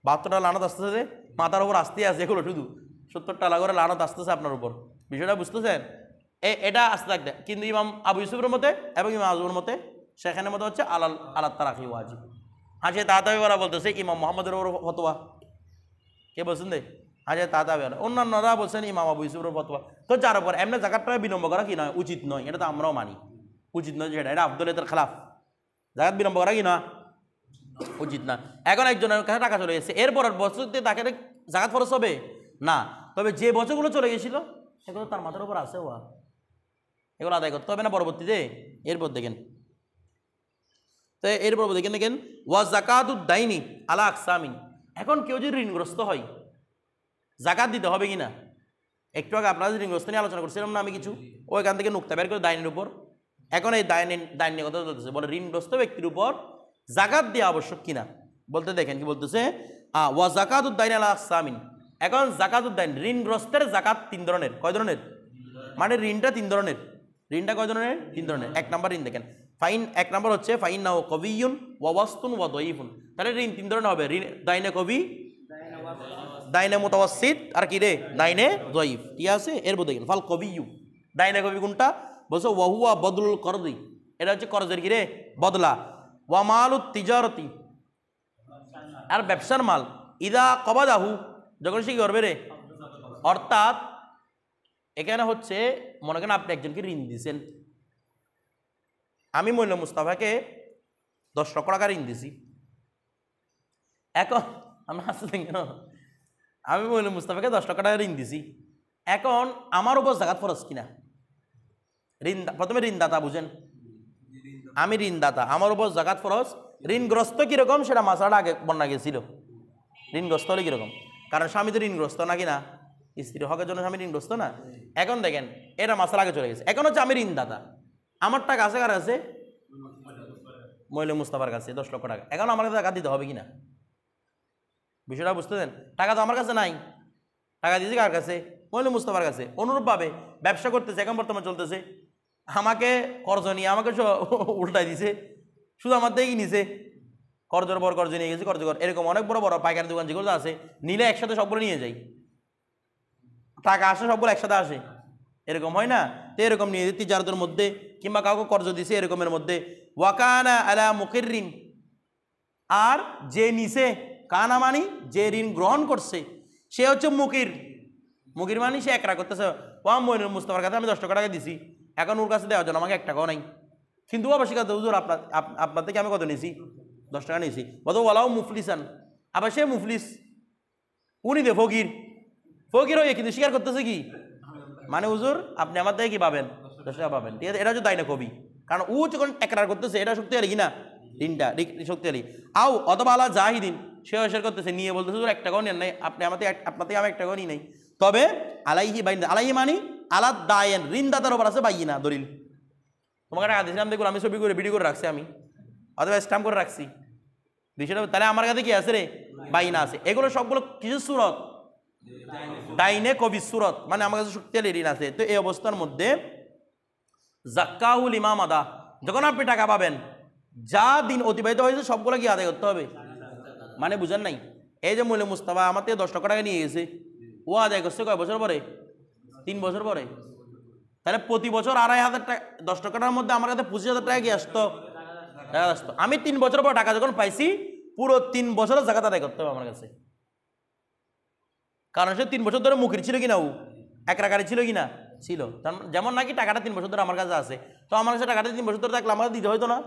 72টা লানত আসতেছে মাথার উপর আসতে আছে, এগুলো শুধু 70টা করে লানত আসতেছে আপনার উপর, বিষয়টা বুঝতেছেন? এটা আসতে থাকবে। কিন্তু ইমাম আবু ইউসুফের মতে এবং ইমাম আজমের মতে সেখানের মতো হচ্ছে আল্লাহ তারাকি ওয়াজিব। হাজে তাতাবি ওরা বলতেছে ইমাম মুহাম্মদের ওপর ফতোয়া, কে বলছেন দে হাজে তাতাবি, অন্যান্যরা বলছেন ইমাম আবু ইউসুফের ফতোয়া। তো যার উপর এমনি জাকাতটা বিলম্ব করা কি নয়, উচিত নয়, এটা তো আমরাও মানি উচিত নয়, যেটা এটা আব্দুল্লাহর খেলাফ, জাকাত বিলম্ব করা কি না উচিত না। এখন একজনের কাছে টাকা চলে গেছে, এরপরের বছরতে তাকে জাকাত ফরজ হবে না, তবে যে বছরগুলো চলে গেছিল সেগুলো তার মাথার উপর আছে, এগুলো আদায় করতে হবে না পরবর্তীতে। এরপর দেখেন, তো এরপর দেখেন ওয়া জাকাতুদ দাইনি আলা আকসামিন, এখন কেউ যদি ঋণগ্রস্ত হয় জাকাত দিতে হবে কিনা, একটু আগে আপনারা ঋণগ্রস্ত নিয়ে আলোচনা করছিলাম না আমি কিছু, ওইখান থেকে নুক্তা বের করে দাইনের উপর, এখন এই দাইনের কথা বলতেছে, বলে ঋণগ্রস্ত ব্যক্তির উপর জাকাত দেওয়া আবশ্যক কিনা, বলতে দেখেন কি বলতেছে, ওয়া জাকাতুদ দাইনি আলা আকসামিন। এখন জাকাতুদ দাইন, ঋণগ্রস্তের জাকাত 3 ধরনের, কয় ধরনের, মানে ঋণটা 3 ধরনের, ঋণটা কয় ধরনের, 3 ধরনের। 1 নম্বর ঋণ দেখেন, ফাইন 1 নম্বর হচ্ছে ফাইন নাও কবিউন ওয়া ওয়াস্তুন ওয়া দয়ীফুন, তাহলে ঋণ 3 ধরনের হবে, ঋণ দাইনে কবি, দাইনে মুতাওয়াসসিত, আর কি রে দাইনে দয়ীফ, ঠিক আছে। এরপর দেখেন ফাল কবিউ, দাইনে কবি কোনটা বলছো, ওয়া হুয়া বদলুল করদি, এটা হচ্ছে করজের কি রে বদলা, ওয়া মালুত তিজারতি, আর ব্যবসার মাল, ইদা কবাদাহু, যখন সে কি করবে রে, অর্থাৎ এখানে হচ্ছে মনে করেন আপনি একজনকে ঋণ দিয়েছেন, আমি মইল মুস্তাফাকে 10 লক্ষ টাকা ঋণ দিছি, এখন আমি হাসলেন কেন, আমি মইল মুস্তাফাকে 10 লক্ষ টাকা ঋণ দিছি, এখন আমার উপর জাকাত ফরজ কিনা, ঋণ প্রথমে ঋণদাতা বুঝেন, আমি ঋণদাতা, আমার উপর জাকাত ফরজ, ঋণগ্রস্ত কিরকম সেটা মাসালাটা আগে বন্যা গেছিল, ঋণগ্রস্ত হলে কিরকম, কারণ স্বামী তো ঋণগ্রস্ত নাকি না, স্ত্রী হকের জন্য স্বামী ঋণগ্রস্ত না। এখন দেখেন এটা মাসালা আগে চলে গেছে, এখন হচ্ছে আমি ঋণদাতা, আমার টাকা আছে কার কাছে, মইলে মুস্তাফার কাছে 10 লক্ষ টাকা, এখন আমার কাছে টাকা দিতে হবে কিনা, বিষয়টা বুঝতেছেন? টাকা তো আমার কাছে নাই, টাকা দিয়েছি কার কাছে, মইলে মুস্তাফার কাছে। অনুরূপভাবে ব্যবসা করতেছে, এখন বর্তমানে চলতেছে, আমাকে কর্জ নিয়ে আমাকে উল্টাই দিছে, শুধু আমার দিকেই নিছে, কর্জের পর কর্জ নিয়ে গেছে, কর্জ কর, এরকম অনেক বড় বড় পাইকারি দোকান যেগুলো আছে, নিলে একসাথে সবগুলো নিয়ে যাই, টাকা আসে সবগুলো একসাথে আসে, এরকম হয় না? তো এরকম নিয়ে তিজারতের মধ্যে কিংবা কাউকে কর্জ দিছে এরকমের মধ্যে। ওয়াকানা আলা মুকিররিন, আর যে নিছে, কানা মানি যে ঋণ গ্রহণ করছে সে হচ্ছে মুকির। মুকির মানি সে একরা করতেছে, ওয়া মইনুল মুস্তাফার কাছে আমি 10 টাকা দিছি, এখন ওর কাছে দেওয়ার জন্য আমাকে 1 টাকাও নাই। কিন্তু আবার শিখাতে হুজুর আপনার থেকে আমি কত নিয়েছি? 10 টাকা নিয়েছি। বলতো ওয়ালাও মুফলিসান, আবার সে মুফলিস, উনি দে ফকির, ফকির হয়ে কিন্তু স্বীকার করতেছে কি মানে হুজুর আপনি আমার থেকে কি পাবেন? 10 টাকা পাবেন। ঠিক আছে, এটা হচ্ছে তাই না কবি, কারণ ও যখন একরার করতেছে এটা শক্তিশালী কিনা, ঋণটা শক্তিশালী। আও অথবা আলা জাহিদিন, সে অস্বীকার করতেছে, নিয়ে বলতেছে হুজুর 1 টাকাও নেন নাই আপনি, আপনার থেকে আমি 1 টাকাও নিই নাই। তবে আলাইহি বাইন, আলাইহি মানি আলাদ দায়েন, ঋণদাতার ওপর আছে বাইনা দলিল। তোমাকে টাকা দিয়েছিলাম দেখুন, আমি ছবি করে ভিডিও করে রাখছি, আমি অথবা স্ট্যাম্প করে রাখছি বিষয়টা, তাহলে আমার কাছে কি আছে রে? বাইনা আছে। এগুলো সবগুলো কিছু সুরত, ডাইনে কবি সুরত, মানে আমার কাছে শক্তিশালী ঋণ আছে। তো এই অবস্থার মধ্যে জাক্কাহুল ইমাম আদা, যখন আপনি টাকা পাবেন যা দিন অতিবাহিত হয়েছে সবগুলো কি আদায় করতে হবে, মানে বুঝেন নাই? এই যে মৌলে মুস্তাফা আমার থেকে 10 টাকা নিয়ে গেছে, ও আদায় করছে কয় বছর পরে? 3 বছর পরে। তাহলে প্রতি বছর 2500 টাকা, 10 টাকার মধ্যে আমার কাছে 25,000 টাকা কি আসতো? টাকা আসতো। আমি 3 বছর পর টাকা যখন পাইছি পুরো 3 বছরের জাকাত আদায় করতে হবে আমার কাছে, কারণ সে 3 বছর ধরে মুখির ছিল কিনা, ও একরাকারী ছিল কিনা, ছিল। যেমন নাকি টাকাটা 3 বছর ধরে আমার কাছে আছে, তো আমার কাছে টাকাটা 3 বছর ধরে থাকলে আমার দিতে হইতো না?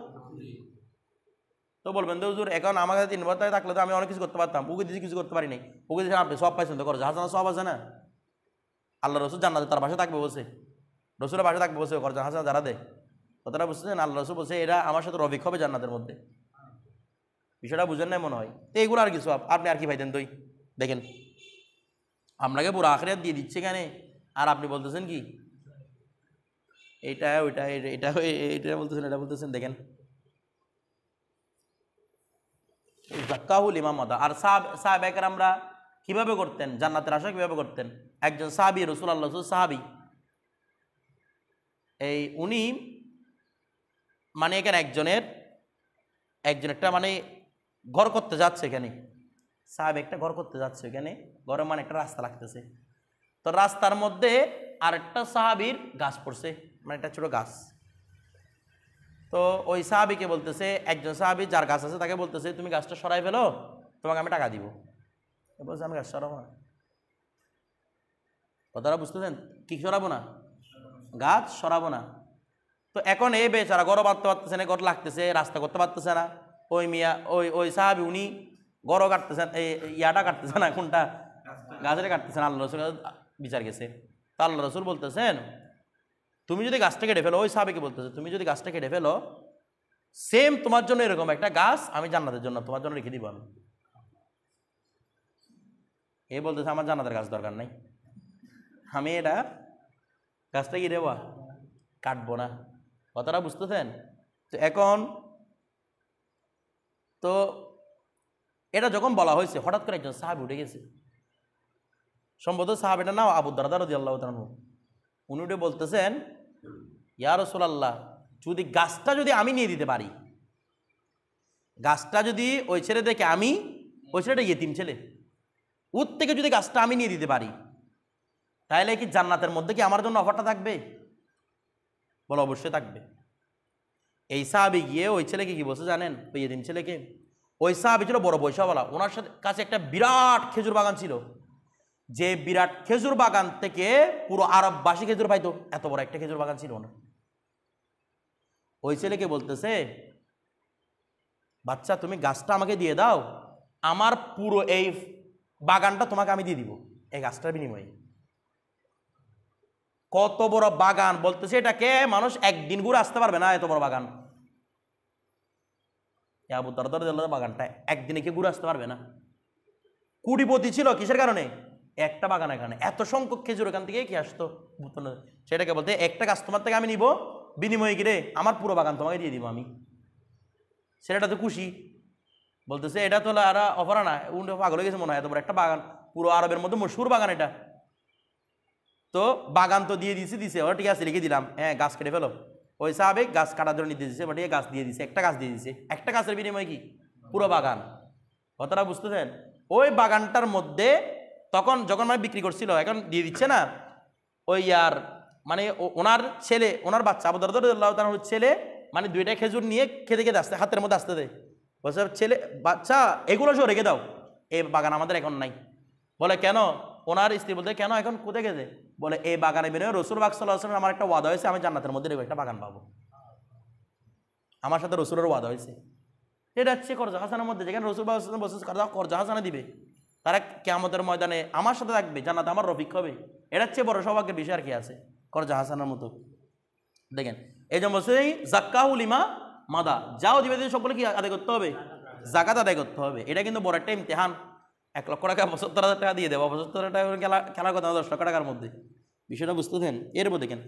তো বলবেন তো হুজুর এখন আমার কাছে 3 বছর থাকলে তো আমি অনেক কিছু করতে পারতাম, ওকে দিয়েছি কিছু করতে পারি নাই, ওকে দিয়েছেন আপনি সব পাইছেন তো করছে, হাসানা সব আছে না? আল্লাহ রসুল জান্নাতে তার বাসা থাকবে বসে, রসুলের বাসা থাকবে বসে করছে হাসানা যারা দেয়, কথাটা বুঝতেছেন? আল্লাহ রসুল বলছে এরা আমার সাথে রফিক হবে জান্নাতের মধ্যে। বিষয়টা বুঝেন নাই মনে হয়? তো এগুলো আর কিছু আপনি আর কি পাইতেন? তুই দেখেন আপনাকে পুরো আখরিয়াত দিয়ে দিচ্ছে এখানে, আর আপনি বলতেছেন কি এইটা ওইটা এটা এটা বলতেছেন, এটা বলতেছেন। দেখেন জাক্কাহুল ইমাম আদা। আর সাহাবায়ে আমরা কিভাবে করতেন জান্নাতের আশা, কিভাবে করতেন? একজন সাহাবী, রাসূলুল্লাহ সাহাবী, এই উনি মানে এখানে একজন একটা মানে ঘর করতে যাচ্ছে, এখানে সাহাবী একটা ঘর করতে যাচ্ছে, এখানে ঘরে মানে একটা রাস্তা লাগতেছে, তো রাস্তার মধ্যে আরেকটা সাহাবীর গাছ পড়ছে, মানে একটা ছোট গাছ। তো ওই সাহাবীকে বলতেছে, একজন সাহাবী যার গাছ আছে তাকে বলতেছে তুমি গাছটা সরাই ফেলো, তোমাকে আমি টাকা দিব। বলছে আমি গাছ সরাবো না। কথাটা বুঝতেছেন? কি সরাবো না? গাছ সরাবো না। তো এখন এই বেচারা গড় বাঁধতে পারতেছে না, গড় লাগতেছে, রাস্তা করতে পারতেছে না। ওই মিয়া ওই সাহাবী উনি গড়ও কাটতেছেন, এই ইয়াটা কাটতেছে না, কোনটা? গাছটা কাটতেছেন। আল্লাহ রসুল বিচার গেছে। তা আল্লাহ রসুল বলতেছেন তুমি যদি গাছটা কেটে ফেলো, ওই সাহাবীকে বলতেছে তুমি যদি গাছটা কেটে ফেলো, সেম তোমার জন্য এরকম একটা গাছ আমি জান্নাতের জন্য তোমার জন্য রেখে দিব আমি। এ বলতেছে আমার জান্নাতের গাছ দরকার নাই, আমি এটা গাছটা কি দেবা কাটবো না। কথাটা বুঝতেছেন? তো এখন তো এটা যখন বলা হয়েছে হঠাৎ করে একজন সাহাবী উঠে গেছে, সম্ভবত সাহাবীটার নাম আবু দারদা রাদিয়াল্লাহু তাআলা আনহু। উনি উঠে বলতেছেন ইয়া রাসূলুল্লাহ, যদি গাছটা যদি আমি নিয়ে দিতে পারি, গাছটা যদি ওই ছেলে দেখে, আমি ওই ছেলেটা ইয়েতিম ছেলে, ওর থেকে যদি গাছটা আমি নিয়ে দিতে পারি, তাহলে কি জান্নাতের মধ্যে কি আমার জন্য অফারটা থাকবে? বলো অবশ্যই থাকবে। এই সাহাবী গিয়ে ওই ছেলেকে কি বলছে জানেন? ওই ইয়েতিম ছেলেকে, ওই সাহাবী ছিল বড় পয়সাওয়ালা, ওনার সাথে কাছে একটা বিরাট খেজুর বাগান ছিল, যে বিরাট খেজুর বাগান থেকে পুরো আরববাসী খেজুর পাইতো, এত বড় একটা খেজুর বাগান ছিল ওনার। ওই ছেলেকে বলতেছে বাচ্চা তুমি গাছটা আমাকে দিয়ে দাও, আমার পুরো এই বাগানটা তোমাকে আমি দিয়ে দিব এই গাছটার বিনিময়ে। কত বড় বাগান বলতেছে, এটাকে মানুষ একদিন ঘুরে আসতে পারবে না, এত বড় বাগান। আবু দারদা রাদিয়াল্লাহু বাগানটা একদিনে কি ঘুরে আসতে পারবে না? কোটিপতি ছিল কিসের কারণে? একটা বাগানের কারণে। এত সংখ্যক খেজুর এখান থেকে কি আসতো, সেটাকে বলতে একটা গাছ তোমার থেকে আমি নিব, বিনিময়ে গিরে আমার পুরো বাগান তোমাকে দিয়ে দিব আমি। ছেলেটা তো খুশি, বলতেছে এটা তো আর অফারা না, উনি পাগল হয়ে গেছে মনে হয়, এত বড় একটা বাগান, পুরো আরবের মধ্যে মশহুর বাগান এটা। তো বাগান তো দিয়ে দিছে, ওরা ঠিক আছে লিখে দিলাম, হ্যাঁ গাছ কেটে ফেলো। ওই সাহাবী গাছ কাটার জন্য নিতে দিচ্ছে, বাট গাছ দিয়ে দিছে, একটা গাছ দিয়ে দিছে, একটা গাছের বিনিময়ে কি পুরো বাগান। কথাটা বুঝতেছেন? ওই বাগানটার মধ্যে তখন যখন মানে বিক্রি করছিল, এখন দিয়ে দিচ্ছে না, ওই আর মানে ওনার ছেলে, ওনার বাচ্চা আবু দারদা রাদিয়াল্লাহু তাআলার ছেলে মানে 2টা খেজুর নিয়ে খেতে খেতে আসতে হাতের মধ্যে আসতে দেয়, বলছে ছেলে বাচ্চা এগুলো সব রেখে দাও, এই বাগান আমাদের এখন নাই। বলে কেন? ওনার স্ত্রী বলতে কেন এখন কোথায় গেছে? বলে এই বাগানে বিনিময়ে রাসূল পাক সাল্লাল্লাহু আলাইহি ওয়াসাল্লাম আমার একটা ওয়াদা হয়েছে, আমি জান্নাতের মধ্যে একটা বাগান পাবো, আমার সাথে রসুলের ওয়াদা হয়েছে। এটা হচ্ছে কর্জা হাসানের মধ্যে, যেখানে রসুল বলছে কর্জা হাসানা দিবে, তারা কিয়ামতের ময়দানে আমার সাথে থাকবে, জান্নাতে আমার রফিক হবে। এটা হচ্ছে বড় সৌভাগ্যের বিষয় আর কি আছে কর্জা হাসানের মতো। দেখেন এই যে বলছে জাক্কাহুল ইমা মাদা, যাও দিবে সকলে কি আদায় করতে হবে? জাকাত আদায় করতে হবে। এটা কিন্তু বড় একটা ইমতিহান। 1 লক্ষ টাকা 75,000 টাকা দিয়ে দেবো, 75,000 টাকা খেলার কথা 10 লক্ষ টাকার মধ্যে, বিষয়টা বুঝতে দেন। এরপর দেখেন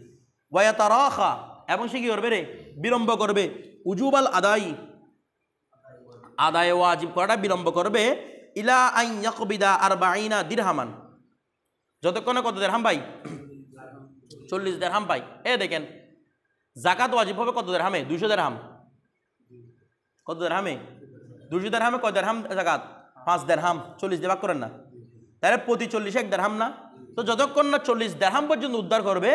ওয়ায়াতারাখা, এবং সে কি করবে রে? বিলম্ব করবে। উজুবাল আদায়ী, আদায় ওয়াজিব করাটা বিলম্ব করবে। ইলা আন ইয়াকবিদা 40 দিরহামান, যতক্ষণে কত দিরহাম পাই? 40 দিরহাম পাই। দেখেন জাকাত ওয়াজিব হবে কত দিরহামে? 200 দিরহাম। কত দিরহামে? 200 দিরহামে কয় দিরহাম জাকাত? 5 দিরহাম। 40 দিয়ে ভাগ করেন না, তাহলে প্রতি 40 1 দিরহাম না? তো যতক্ষণ না 40 দিরহাম পর্যন্ত উদ্ধার করবে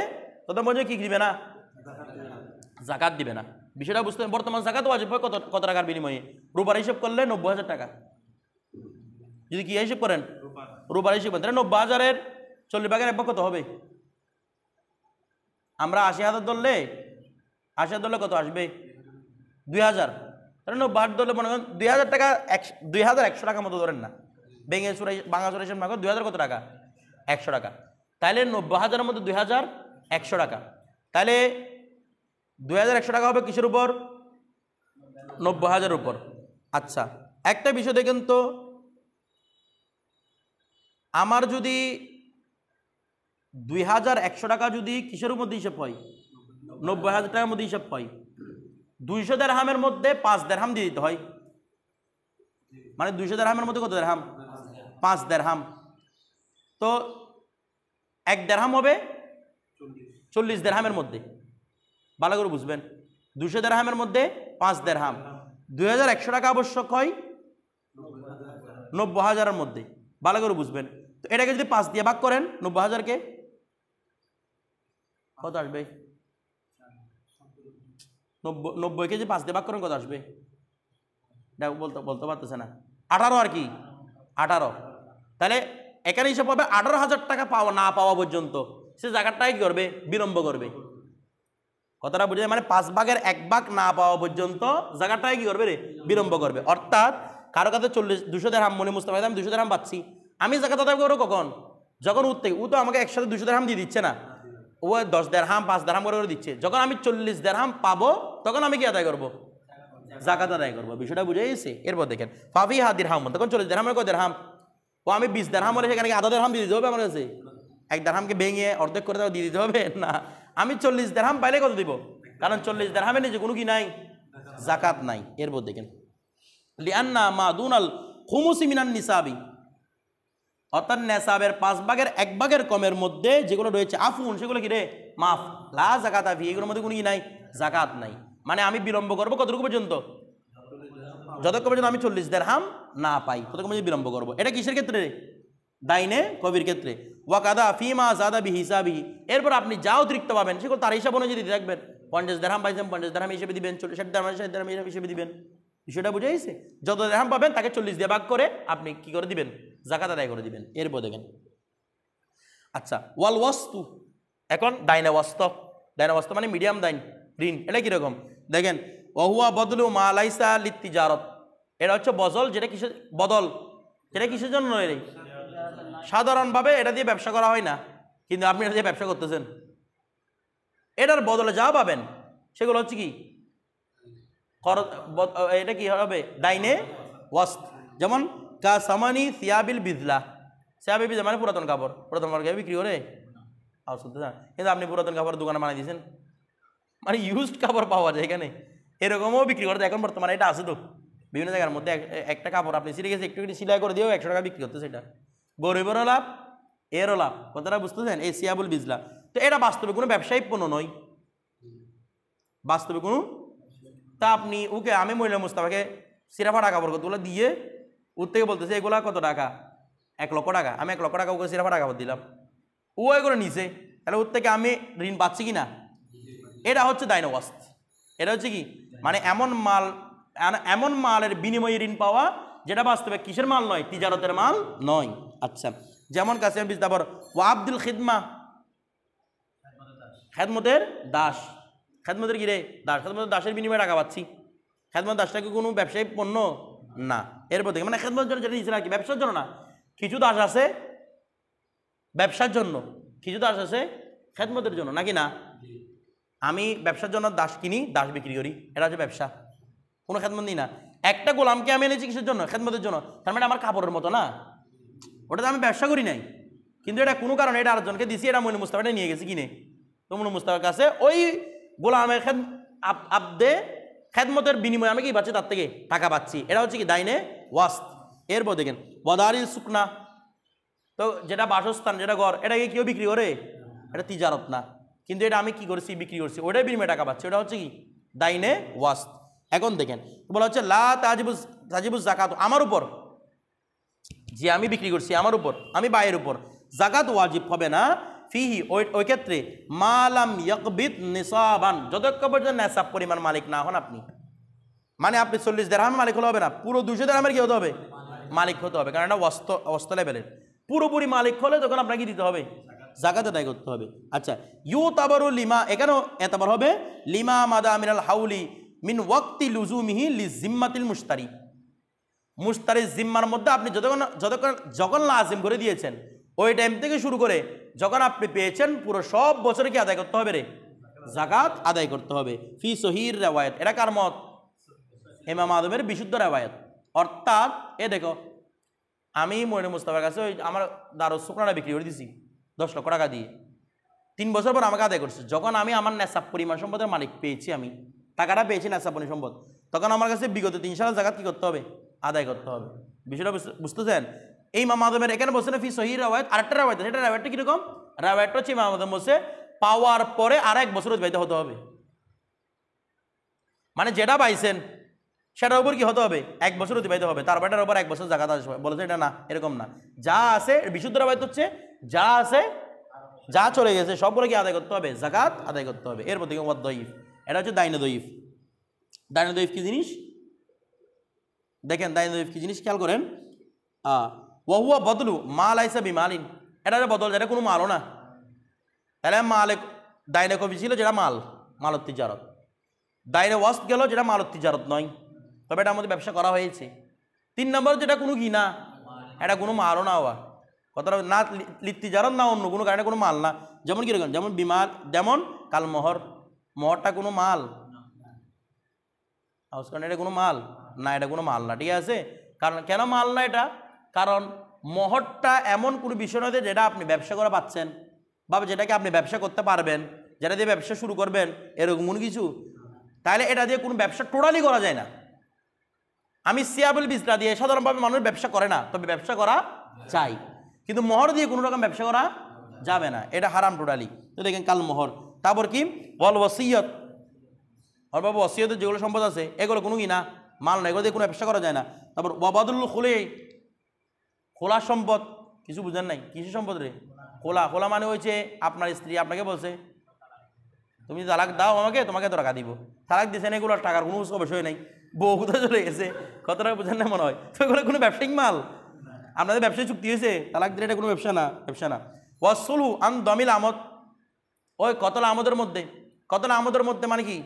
ততক্ষণ পর্যন্ত কি দিবে না? জাকাত দিবে না। বিষয়টা বুঝতে। বর্তমান জাকাত ওয়াজিব হয় কত টাকার বিনিময়ে? রুপার হিসেব করলে 90,000 টাকা। যদি কি হিসেব করেন? রুপার হিসেব করেন, তাহলে 90,000-এর 40 ভাগের 1 ভাগ কত হবে? আমরা 80,000 ধরলে, 80,000 ধরলে কত আসবে? 2,000। তাহলে 90,000 ধরলে মনে করেন 2,000 টাকা, 2,100 টাকা মতো ধরেন না, বাংলা সুরা হিসেব না করে 2,000 কত টাকা? 100 টাকা। তাহলে 90,000-এর মধ্যে 2,100 টাকা, তাহলে 2,100 টাকা হবে কিসের উপর? 90,000-এর উপর। আচ্ছা একটা বিষয় দেখেন তো, আমার যদি 2,100 টাকা যদি কিসের মধ্যে হিসাব হয়? 90,000 টাকার মধ্যে হিসাব হয়। 200 দিরহামের মধ্যে 5 দিরহাম দিয়ে দিতে হয়, মানে 200 দিরহামের মধ্যে কত দিরহাম? 5 দিরহাম। তো 1 দিরহাম হবে 40 দিরহামের মধ্যে। ভালো করে বুঝবেন, 200 দিরহামের মধ্যে 5 দিরহাম, 2,100 টাকা আবশ্যক হয় 90,000-এর মধ্যে। ভালো করে বুঝবেন। তো এটাকে যদি 5 দিয়ে ভাগ করেন 90,000-কে, কত আসবে? 90-কে যদি 5 দিয়ে ভাগ করেন কত আসবে? বলতে পারতেছে না। 18 আর কি 18। তাহলে এখানে হিসাব হবে 18,000 টাকা না পাওয়া পর্যন্ত সে জায়গাটাই কি করবে? বিলম্ব করবে। কথাটা বুঝে? মানে 5 ভাগের 1 ভাগ না পাওয়া পর্যন্ত জায়গাটাই কি করবে রে? বিলম্ব করবে। অর্থাৎ কারো কাছে 200 দিরহাম, মনে মুস্তাফা আমি 200 দিরহাম পাচ্ছি, আমি জাকাত আদায় করবো কখন? যখন ও তো আমাকে একসাথে 200 দিরহাম দিয়ে দিচ্ছে না, ও 10 দিরহাম 5 দিরহাম করে দিচ্ছে। যখন আমি 40 দিরহাম পাবো তখন আমি কি আদায় করবো? জাকাত আদায় করবো। বিষয়টা বুঝে গেছে? এরপর দেখেন ফাফিহা দিরহাম, তখন 40 দিরহামের কয় দিরহাম? ও আমি 20 দিরহাম হলে সেখানে আধা দিরহাম দিয়ে দিতে হবে আমার কাছে? 1 দিরহামকে ভেঙে অর্ধেক করে দিয়ে দিতে হবে না, আমি 40 দিরহাম পাইলে কত দিব? কারণ 40 দিরহামের নিচে কোনো কি নাই? জাকাত নাই। এরপর দেখেন লিআন্না মা দুনাল খুমুসি মিনান নিসাবি, অর্থাৎ নেসাবের 5 ভাগের 1 ভাগের কমের মধ্যে যেগুলো রয়েছে আফুন, সেগুলো কি রে? মাফ। লা জাকাতা ফি, এগুলোর মধ্যে কোনো কি নাই? জাকাত নাই। মানে আমি বিলম্ব করবো কতটুকু পর্যন্ত? যতক্ষণ পর্যন্ত আমি 40 দিরহাম না পাই ততক্ষণ পর্যন্ত বিলম্ব করবো। এটা কিসের ক্ষেত্রে? দাইনে কবির ক্ষেত্রে। ওয়াকাদা ফিমা জাদা বি হিসাবি, এরপর আপনি যা অতিরিক্ত পাবেন সেগুলো তার হিসাব অনুযায়ী দিতে থাকবেন। 50 দিরহাম পাইছেন 50 দিরহাম হিসেবে দিবেন, 60 দিরহাম হিসেবে দিবেন। বিষয়টা বুঝে গেছে? যত দিরহাম পাবেন তাকে 40 দিয়ে ভাগ করে আপনি কি করে দিবেন? জাকাত আদায় করে দিবেন। এরপর দেখেন আচ্ছা ওয়াল ওয়াস্তু, এখন ডাইনে ওয়াস্ত। ডাইনে ওয়াস্ত মানে মিডিয়াম দাইন, ঋণ। এটা কিরকম দেখেন, ওহুয়া বদলু মা লাইসা লিত্তিজারত, এটা হচ্ছে বদল, যেটা কিসের বদল? যেটা কিসের জন্য? সাধারণভাবে এটা দিয়ে ব্যবসা করা হয় না, কিন্তু আপনি এটা দিয়ে ব্যবসা করতেছেন। এটার বদলে যা পাবেন সেগুলো হচ্ছে কি? এটা কি হবে? ডাইনে ওয়াস্ত। যেমন কা সামানি সিয়াবিল বিজলা, সিয়াবিল বিজলা মানে পুরাতন কাপড়, পুরাতন কাপড় বিক্রি করে কিন্তু আপনি পুরাতন কাপড়ের দোকানে বানিয়ে দিয়েছেন, মানে ইউজড কাপড় পাওয়া যায় এখানে, এরকমও বিক্রি করে। এখন বর্তমানে এটা আছে তো বিভিন্ন জায়গার মধ্যে, একটা কাপড় আপনি ছিঁড়ে গেছে একটু সিলাই করে দিয়েও 100 টাকা বিক্রি করতেছে। এটা গরিবেরও লাভ, এরও লাভ। কথাটা বুঝতেছেন? এই সিয়াবুল বিজলা। তো এটা বাস্তবে কোনো ব্যবসায়িক পণ্য নয়, বাস্তবে কোনো। তা আপনি ওকে, আমি মহিলা মুস্তাফাকে সিরাফাটা কাপড় কতগুলো দিয়ে ওর থেকে বলতেছে এগুলা কত টাকা? 1 লক্ষ টাকা। আমি 1 লক্ষ টাকা ওকে সিরাফাটা কাপড় দিলাম, ও এগুলো নিছে, তাহলে ওর থেকে আমি ঋণ পাচ্ছি কি না? এটা হচ্ছে দাইনে ওয়াস্ত। এটা হচ্ছে কি মানে এমন মালের বিনিময়ে ঋণ পাওয়া যেটা বাস্তবে কিসের মাল নয়, তিজারতের মাল নয়। আচ্ছা, যেমন কাছে তারপর ওয়াবদুল খিদমা, খেদমতের দাস। খেদমতের কি রে? দাস। খেদমতের দাসের বিনিময়ে টাকা পাচ্ছি। খেদমত দাসটা কি কোনো ব্যবসায়ী পণ্য না? এরপর থেকে মানে খেদমতের জন্য যেটা নিচ্ছে না কি ব্যবসার জন্য না। কিছু দাস আছে ব্যবসার জন্য, কিছু দাস আছে খেদমতের জন্য, নাকি না? আমি ব্যবসার জন্য দাস কিনি, দাস বিক্রি করি, এটা হচ্ছে ব্যবসা, কোনো খেদমত নিই না। একটা গোলামকে আমি এনেছি কিসের জন্য? খেদমতের জন্য। তার মানে আমার কাপড়ের মতো না, ওটাতে আমি ব্যবসা করি নাই, কিন্তু এটা কোনো কারণে এটা আরেকজনকে দিছি, এটা মইনুল মুস্তাফাটা নিয়ে গেছি কিনে। তো মইনুল মুস্তাফার কাছে ওই গোলামের আবদে খেদমতের বিনিময়ে আমি কি পাচ্ছি? তার থেকে টাকা পাচ্ছি। এটা হচ্ছে কি দাইনে ওয়াস্ত। এরপর দেখেন ওয়াদারিল সুকনা, তো যেটা বাসস্থান, যেটা ঘর, এটাকে কেউ বিক্রি করে? এটা তিজারত না, কিন্তু এটা আমি কি করছি? বিক্রি করছি, ওটাই বিনিময়ে টাকা পাচ্ছি, ওটা হচ্ছে কি দাইনে ওয়াস্ত। এখন দেখেন বলা হচ্ছে লা তাজিবুজ যাকাত, আমার উপর যে আমি বিক্রি করছি, আমার উপর, আমি বাইয়ের উপর যাকাত ওয়াজিব হবে না ফিহি, ওই ক্ষেত্রে মালাম ইয়াকবিদ নিসাবান, যতক্ষণ পর্যন্ত নেসাব পরিমাণ মালিক না হন আপনি। মানে আপনি 40 দিরহামের মালিক হলে হবে না, পুরো 200 দিরহামের কি হতে হবে? মালিক হতে হবে, কারণ এটা অস্ত লেভেলের। পুরোপুরি মালিক হলে তখন আপনাকে দিতে হবে, যাকাত আদায় করতে হবে। আচ্ছা, ইউতাবারু লিমা, এখানেও এতাবার হবে লিমা মাদা মিনাল হাউলি মিন ওয়াক্তি লুজুমিহি লিজিম্মাতিল মুশতারি, মুশতারির জিম্মার মধ্যে আপনি যখন লাজিম করে দিয়েছেন, ওই টাইম থেকে শুরু করে যখন আপনি পেয়েছেন পুরো সব বছরে কি আদায় করতে হবে রে? যাকাত আদায় করতে হবে। ফি সহির রেওয়ায়েত, এটা কার মত? ইমাম আযমের বিশুদ্ধ রেওয়ায়েত। অর্থাৎ দেখো, আমি মইনুল মুস্তাফার কাছে ওই আমার দারুস সুকনাটা বিক্রি করে দিছি 10 লক্ষ টাকা দিয়ে, 3 বছর পর আমাকে আদায় করছে। যখন আমি আমার নেশাব পরিমাণ সম্পদের মালিক পেয়েছি, আমি টাকাটা পেয়েছি নেশাব পরিমাণ সম্পদ, তখন আমার কাছে বিগত 3 সালের যাকাত কি করতে হবে? আদায় করতে হবে। বিষয়টা বুঝতেছেন? এই ইমাম আযমের এখানে বলছে না ফি সহিহ রিওয়ায়াত, আরেকটা রিওয়ায়াত, সেটা রিওয়ায়াতটা কিরকম? রিওয়ায়াতটা হচ্ছে ইমাম আযম বলছে পাওয়ার পরে আর 1 বছর অতিবাহিত হতে হবে। মানে যেটা পাইছেন সেটার উপর কি হতে হবে? 1 বছর অতিবাহিত হবে, তারপর এটার উপর 1 বছর যাকাত আসবে। বলেছে এটা না, এরকম না, যা আছে বিশুদ্ধ রিওয়ায়াত হচ্ছে যা আছে, যা চলে গেছে সবগুলো কি আদায় করতে হবে? যাকাত আদায় করতে হবে। এরপর দেখুন ওয়াদ দঈফ, এটা হচ্ছে দাইনে দঈফ। দাইনে দঈফ কি জিনিস দেখেন, দাইনে দঈফ কি জিনিস খেয়াল করেন। ওয়াহুয়া বদলু মা লাইসা বিমালিন, এটা বদল যেটা কোনো মালও না। তাহলে মালে দাইনে কবি ছিল যেটা মালত তিজারত, দাইনে ওয়াস্ত গেল যেটা মালত তিজারত নয়, তবে এটার মধ্যে ব্যবসা করা হয়েছে। 3 নম্বর যেটা কোনো কি না, এটা কোনো মালও না হওয়া কথাটা না, লিত্তিজারত না, অন্য কোনো কারণে কোনো মাল না। যেমন কীরকম? যেমন বিমাল, যেমন কাল মোহরটা কোনো মাল, কারণ এটা কোনো মাল না, এটা কোনো মাল না, ঠিক আছে? কারণ কেন মাল না এটা? কারণ মোহরটা এমন কোনো বিষয় নয় যেটা আপনি ব্যবসা করে পাচ্ছেন, বা যেটাকে আপনি ব্যবসা করতে পারবেন, যেটা দিয়ে ব্যবসা শুরু করবেন, এরকম কোনো কিছু। তাহলে এটা দিয়ে কোনো ব্যবসা টোটালি করা যায় না। আমি সিয়াবুল বিজরা দিয়ে সাধারণভাবে মানুষ ব্যবসা করে না, তবে ব্যবসা করা চাই, কিন্তু মোহর দিয়ে কোনো রকম ব্যবসা করা যাবে না, এটা হারাম টোটালি। তো দেখেন কাল মোহর। তারপর কি বল ওসিয়ত, আর বাবা ওসিয়তের যেগুলো সম্পদ আছে এগুলো কোনো কি না, মাল না, এগুলো দিয়ে কোনো ব্যবসা করা যায় না। তারপর ওয়াবাদুল খুলে, খোলা সম্পদ, কিছু বুঝেন নাই, কিছু সম্পদ রে? খোলা মানে হয়েছে আপনার স্ত্রী আপনাকে বলছে তুমি তালাক দাও আমাকে, তোমাকে তো টাকা দিব, তালাক দিয়েছেন, এগুলো টাকার কোনো বিষয় নেই, বউ কোথায় চলে গেছে, কত টাকা বুঝেন না মনে হয়, তো এগুলো কোনো ব্যবসায়িক মাল? আপনাদের ব্যবসায়ী চুক্তি হয়েছে, তালাক দিলে এটা কোনো ব্যবসা না। ওয়াসুলহু আন দমিল আমদ, ওই কতলা আমদের মধ্যে মানে কি,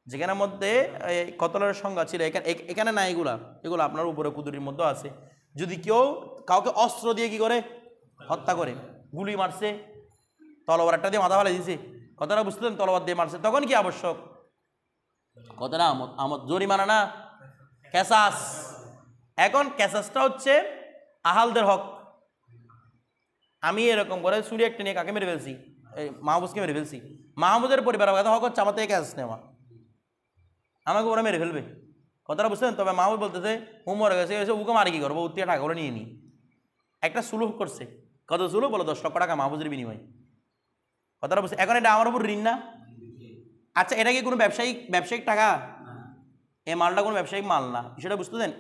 যেখানের মধ্যে কতলার সংজ্ঞা ছিল এখানে না, এগুলো আপনার উপরে কুদুরির মধ্যে আছে। যদি কেউ কাউকে অস্ত্র দিয়ে কি করে হত্যা করে, গুলি মারছে, তলোয়ার একটা দিয়ে মাথা ফেলে দিয়েছে, কথাটা বুঝতেন, তলোয়ার দিয়ে মারছে, তখন কি আবশ্যক? কতটা আমদ জরিমানা না, কেসাস। এখন কেসাসটা হচ্ছে আহালদের হক। আমি এরকম করে চুরি একটা নিয়ে কাকে মেরে ফেলছি, মাহবুজকে মেরে ফেলছি, মাহবুজের পরিবারের কথা হক হচ্ছে আমার থেকে কেসাস নেওয়া, আমাকে ওরা মেরে ফেলবে, কথাটা বুঝছেন? তবে মাহবুজ বলতেছে ও মরে গেছে, ওকে মারি কি করবো, ওর থেকে টাকা করে নিয়ে নি, একটা সুলুহ করছে। কত সুলুহ? বলো 10 লক্ষ টাকা মাহবুজের বিনিময়, কথাটা বুঝছে? এখন এটা আমার উপর ঋণ না? আচ্ছা, এটা কি কোনো ব্যবসায়িক টাকা? এই মালটা কোনো ব্যবসায়িক মাল না, সেটা বুঝতে দেন।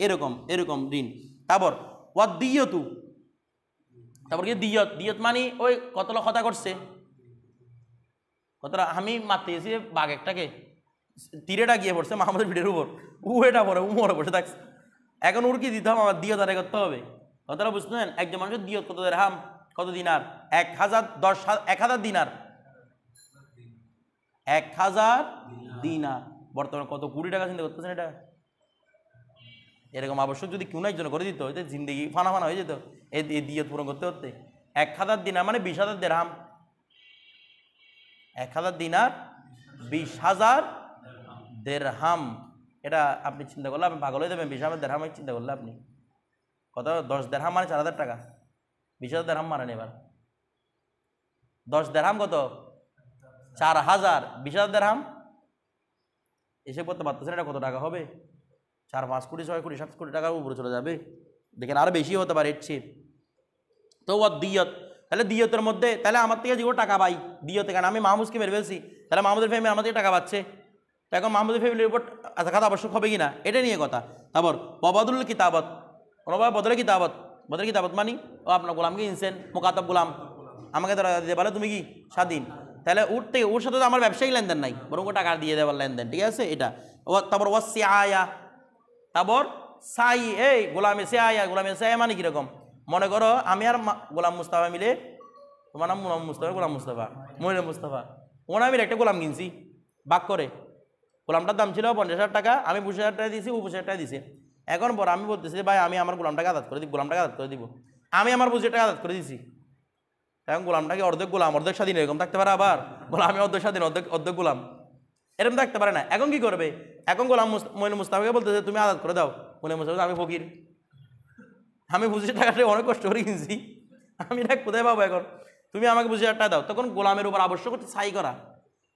এরকম ঋণ। তারপর ওয়াদ দিয়তু, তারপর কি দিয়ত মানে ওই কত লক্ষ হত্যা করছে, কথাটা আমি মারতে গেছি বাঘ একটাকে, তীরেটা গিয়ে পড়ছে মাহমুদের পিঠের উপর, ও এটা পরে উমরে বসে থাকছে। এখন ওর কি দিতাম, আমার দিয়ত আদায় করতে হবে। কথাটা বুঝতেন? একজন মানুষের দিয়ত কত দিরহাম, কত দিনার? 1000 দিনার, 1000 দিনার। বর্তমানে কত কোটি টাকা চিন্তা করতেছেন এটা? এরকম আবশ্যক যদি কেউ না একজন করে দিত, এতে জিন্দগি ফানা ফানা হয়ে যেত এই দিয়ত পূরণ করতে করতে। 1000 দিনার মানে 20,000 দিরহাম। 1000 দিনার 20,000 দিরহাম। এটা আপনি চিন্তা করলে আপনি পাগল হয়ে যাবেন। 20,000 দিরহাম চিন্তা করলে আপনি কত? 10 দিরহাম মানে 4,000 টাকা। 20,000 দিরহাম মানেন এবার। 10 দিরহাম কত? 4,000। 20,000 দিরহাম এসে করতে পারতেছেন, এটা কত টাকা হবে? 4-5 কোটি, 6 কোটি, 7 কোটি টাকার উপরে চলে যাবে। দেখেন আরো বেশি হতে পারে এর চেয়ে। তো ও দিয়ত, তাহলে দিয়তের মধ্যে তাহলে আমার থেকে যেগুলো টাকা পাই দিয়তে, কারণ আমি মাহমুদকে মেরে ফেলছি, তাহলে মাহমুদের ফ্যামিলি আমার থেকে টাকা পাচ্ছে, তো এখন মাহমুদের ফ্যামিলির উপর জাকাত আবশ্যক হবে কি না, এটা নিয়ে কথা। তারপর বদল কিতাবত, বদলে কিতাবত, বদলে কিতাবত মানি ও আপনার গোলামকে ইনসেন মোকাতব গোলাম আমাকে ধরা দিতে পারে, তুমি কি স্বাধীন, তাহলে ওর থেকে ওর সাথে তো আমার ব্যবসায়িক লেনদেন নাই, বরং টাকা দিয়ে দেওয়ার লেনদেন, ঠিক আছে এটা। তারপর ওয়াসি আয়া, তারপর সাই, এই গোলামে সে আয়া, গোলামে সে আয়া মানে কীরকম? মনে করো আমি আর গোলাম মুস্তাফা মিলে, তোমার নাম মুস্তাফা, গোলাম মুস্তাফা, মহিলা মুস্তাফা, ওনা মিলে একটা গোলাম কিনছি বাক করে। গোলামটার দাম ছিল 50,000 টাকা, আমি 25,000 টাকা দিয়েছি, ও 25,000 টাকা দিয়েছে। এখন পর আমি বলতেছি ভাই আমি আমার গোলামটাকে আদাত করে দিব, গোলামটাকে আদাত করে দিব, আমি আমার 25,000 টাকা আদাত করে দিয়েছি। এখন গোলামটাকে অর্ধেক গোলাম অর্ধেক স্বাধীন এরকম থাকতে পারে, আবার গোলামে অর্ধেক স্বাধীন অর্ধেক গোলাম এরকম থাকতে পারে না। এখন কি করবে? এখন গোলাম মহিলা মুস্তাফাকে বলতেছে তুমি আদাত করে দাও। মহিলা মুস্তাফা আমি ফকির, আমি 25,000 টাকাটা অনেক কষ্ট করে কিনছি, আমি এটা কোথায় পাবো এখন, তুমি আমাকে 25,000 টাকা দাও। তখন গোলামের উপর আবশ্যক হচ্ছে সাই করা,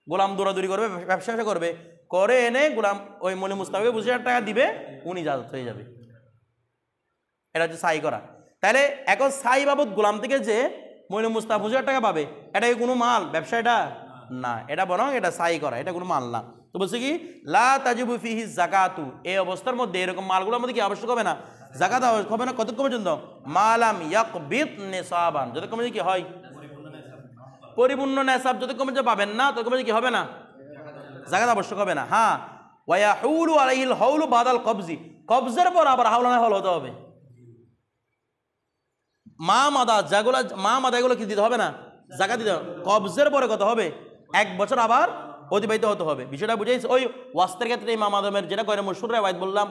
গোলাম দৌড়াদৌড়ি করবে, ব্যবসা করবে, করে এনে গোলাম ওই মলি মুস্তাফাকে 25,000 টাকা দিবে, উনি ইজাজত হয়ে যাবে। এটা হচ্ছে সাই করা। তাহলে এখন সাই বাবদ গোলাম থেকে যে মলি মুস্তাফা 25,000 টাকা পাবে, এটা কি কোনো মাল ব্যবসা? এটা না, এটা বরং এটা সাই করা, এটা কোনো মাল না। তো বলছে কি লা তাজিবু ফিহি যাকাতু, এই অবস্থার মধ্যে এরকম মালগুলোর মধ্যে কি আবশ্যক হবে না, যাকাত হবে না। কতক্ষণ পর্যন্ত? মালাম ইয়াকবিত নিসাবান, যতক্ষণ কি হয় পরিপূর্ণ নেসাব, যতক্ষণ পর্যন্ত পাবেন না ততক্ষণ কি হবে না, যাকাত আবশ্যক হবে না। হ্যাঁ, ওয়ায়াহুলু আলাইহিল হাউলু বাদাল কবজি, কবজের পর আবার হাওলানা হল হতে হবে। মা মাদা যেগুলো মা মাদা এগুলো কি দিতে হবে না, যাকাত দিতে হবে। কবজের পরে কত হবে? 1 বছর আবার অতিবাহিত হতে হবে। বিষয়টা বুঝেছি? ওই ওয়াস্তের ক্ষেত্রে ইমাম আদমের যেটা করে মশহুর রিওয়ায়াত বললাম,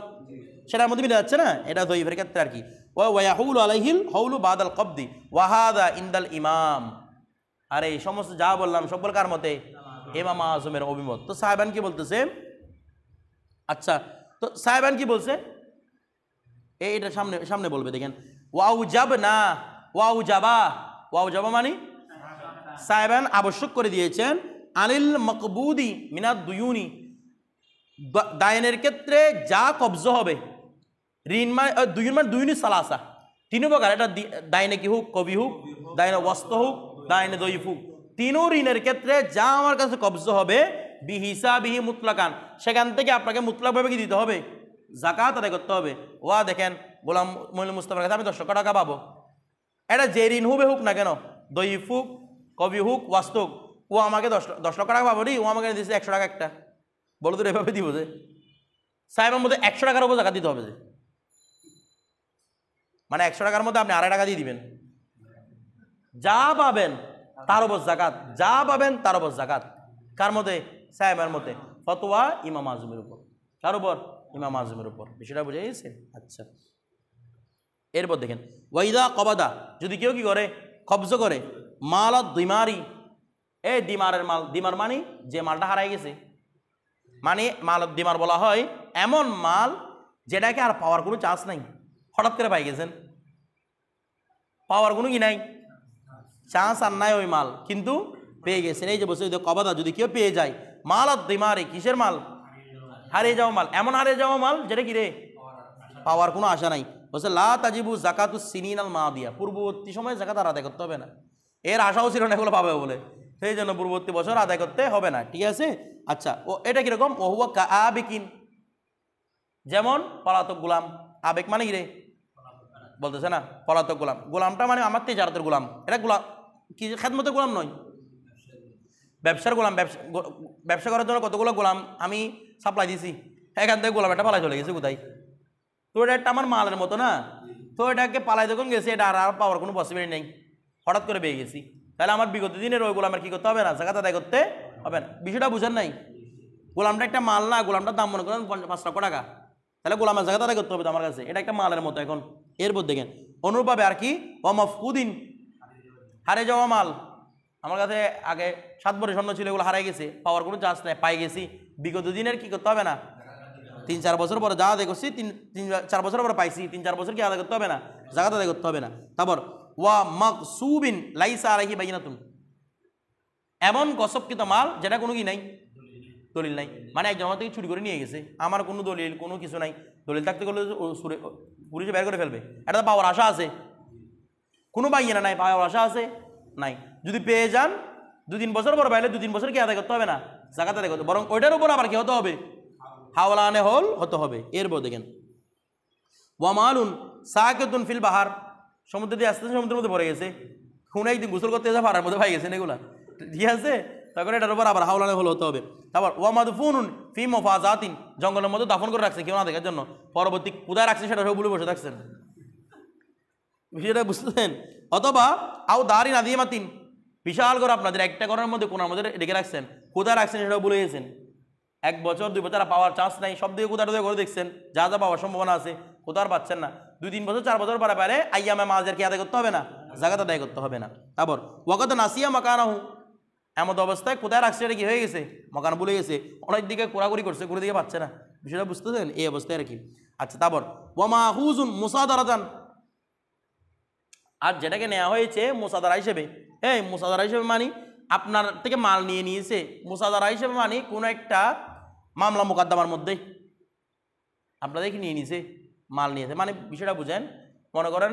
সেটার মধ্যে মিলে যাচ্ছে না, এটা দইফের ক্ষেত্রে আর কি। ওয়ায়াহুলু আলাইহিল হাউলু বাদাল কবদি ওয়াহাদা ইনদাল ইমাম। আর এই সমস্ত যা বললাম সব কার মতে? ইমাম আজমের অভিমত। তো সাহেবান কি বলতেছে? আচ্ছা, তো সাহেবান কি বলছে এটা সামনে সামনে বলবে, দেখেন। ওয়াউজাবনা, ওয়াউজাবা মানে সাহেবান আবশ্যক করে দিয়েছেন আনিল মকবুদি মিনাদ দুয়ুনি, দায়নের ক্ষেত্রে যা কবজ হবে, ঋণ মানে দুয়ুনি সালাসা, 3 প্রকার, এটা দায়নে কি হোক, কবি হোক, দায়নে ওয়াস্ত হোক, দায়নে দইফ হোক, 3 ঋণের ক্ষেত্রে যা আমার কাছে কবজ হবে বিহিসাবিহি মুতলাকান, সেখান থেকে আপনাকে মুতলাকভাবে কি দিতে হবে, যাকাত আদায় করতে হবে। ওয়া দেখেন গোলাম মহিলা মুস্তাফার কাছে আমি 10 লক্ষ টাকা পাবো, এটা যে ঋণ হোক না কেন, দইফ হোক, কবি হোক, ওয়াস্ত হোক, ও আমাকে 10 লক্ষ টাকা পাবো রে, ও আমাকে দিয়েছে 100 টাকা একটা, বলো তো এভাবে দিব যে সাহেবের মধ্যে 100 টাকার উপর যাকাত দিতে হবে, যে মানে 100 টাকার মধ্যে আপনি 2.5 টাকা দিয়ে দিবেন, যা পাবেন তার উপর যাকাত, যা পাবেন তার উপর যাকাত। কার মধ্যে? সাহেবের মধ্যে। ফতোয়া ইমাম আজমের উপর। কার উপর? ইমাম আজমের উপর। বিষয়টা বুঝে গেছে? আচ্ছা, এরপর দেখেন ওয়াইদা কবাদা, যদি কেউ কি করে কবজ করে মাল দিমারি, এই দিমারের মাল, দিমার মানে যে মালটা হারাই গেছে, মানে মাল দিমার বলা হয় এমন মাল যেটাকে আর পাওয়ার কোনো চান্স নাই, হঠাৎ করে পাই গেছেন, পাওয়ার কোনো কি নাই, চান্স আর নাই ওই মাল, কিন্তু পেয়ে গেছেন। এই যে বলছে কবাদা, যদি কেউ পেয়ে যায় মাল আর দিমারি, কিসের মাল? হারিয়ে যাওয়া মাল, এমন হারিয়ে যাওয়া মাল যেটা কি রে পাওয়ার কোনো আশা নাই। বলছে লা তাজিবু যাকাতু সিনিন আল মাদিয়া, পূর্ববর্তী সময়ে যাকাত আর আদায় করতে হবে না, এর আশাও ছিল না এগুলো পাবে বলে, সেই জন্য পূর্ববর্তী বছর আদায় করতে হবে না, ঠিক আছে। আচ্ছা, ও এটা কিরকম? ও হুয়া কা আবিকিন, যেমন পলাতক গোলাম। আবেগ মানে কি রে বলতেছে না, পলাতক গোলাম, গোলামটা মানে আমার তেজারতের গোলাম, এটা গোলাম কি খেদমতের গোলাম নয়, ব্যবসার গোলাম, ব্যবসা করার জন্য কতগুলো গোলাম আমি সাপ্লাই দিছি, এখান থেকে গোলাম একটা পালাই চলে গেছে কোথায়? তো এটা একটা আমার মালের মতো না, তো এটাকে পালাই যখন গেছে এটা আর পাওয়ার কোনো পসিবিলিটি নেই, হঠাৎ করে পেয়ে গেছি। তাহলে আমার বিগত দিনের ওই গোলামের কী করতে হবে না, জাকাত আদায় করতে হবে না। বিষয়টা বুঝেন নাই? গোলামটা একটা মাল না, গোলামটার দাম মনে করেন 5 লক্ষ টাকা, তাহলে গোলামের জাকাত আদায় করতে হবে তো আমার কাছে, এটা একটা মালের মতো। এখন এরপর দেখেন অনুরূপভাবে আর কি ওয়ামফকুদিন, হারে যাওয়া মাল, আমার কাছে আগে 7 ভরি স্বর্ণ ছিল, এগুলো হারাই গেছে, পাওয়ার কোনো চান্স নেই, পাই গেছি, বিগত দিনের কী করতে হবে না, 3-4 বছর পরে যা আদায় করছি, 3-4 বছর পরে পাইছি, 3-4 বছর কি আদায় করতে হবে না, জাকাত আদায় করতে হবে না। তারপর ওয়া মাকসুবিন লাইসা আলাইহি বাইনাতুন, এমন গসবকৃত মাল যেটা কোনো কি নাই, দলিল নাই, মানে একজন আমার থেকে চুরি করে নিয়ে গেছে, আমার কোনো দলিল কোনো কিছু নাই, দলিল থাকতে গেলে পুলিশে বের করে ফেলবে, এটা তো পাওয়ার আশা আছে, কোনো বাইনা নাই, পাওয়ার আশা আছে নাই। যদি পেয়ে যান 2-3 বছর পর পাইলে 2-3 বছর কি আদায় করতে হবে না, জাকাত আদায় করতে, বরং ওইটার উপর আবার কি হতে হবে, হাওলানে হল হতে হবে। এরপর দেখেন ওয়ামালুন সাকিতুন ফিল বাহার, সমুদ্র দিয়ে আসতে সমুদ্রের মধ্যে পড়ে গেছে, খুনে একদিন গোসল করতে এসে ফাড়ার মধ্যে পাই গেছেন এগুলা, ঠিক আছে, তখন এটার উপর আবার হাওলানে হল হতে হবে। তারপর ওয়ামাদফুনুন ফি মুফাজাতিন, জঙ্গলের মধ্যে দাফন করে রাখছে কেউ না দেখার জন্য, পরবর্তী কোথায় রাখছে সেটা সব বলে বসে থাকছেন, বিষয়টা বুঝতেছেন? অথবা আও দারিন আদিমাতিন, বিশাল করে আপনাদের একটা ঘরের মধ্যে কোনার মধ্যে রেখে রাখছেন, কোথায় রাখছেন সেটাও ভুলে গেছেন, 1 বছর 2 বছর পাওয়ার চান্স নাই, সব দিকে কোথায় করে দেখছেন, যা যা পাওয়ার সম্ভাবনা আছে, কোথাও আর পাচ্ছেন না, 2-3 বছর 4 বছর পরে পারে আইয়ামে মাঝের কি আদায় করতে হবে না, জাকাত আদায় করতে হবে না। তারপর ওয়াকাত নাসিয়া মাকানাহু, এমন অবস্থায় কোথায় রাখছে এটা কি হয়ে গেছে, মাকান ভুলে গেছে, অনেক দিকে কোরাকুরি করছে, কোনো দিকে পাচ্ছে না, বিষয়টা বুঝতেছেন? এই অবস্থায় আর কি। আচ্ছা তারপর ওয়ামাহুজুন মুসাদারাতান, আর যেটাকে নেওয়া হয়েছে মুসাদারা হিসেবে, এই মুসাদারা হিসেবে মানে আপনার থেকে মাল নিয়ে নিয়েছে, মুসাদারা হিসেবে মানে কোনো একটা মামলা মোকদ্দমার মধ্যে আপনাদেরকে নিয়ে নিয়েছে, মাল নিয়েছে, মানে বিষয়টা বুঝেন, মনে করেন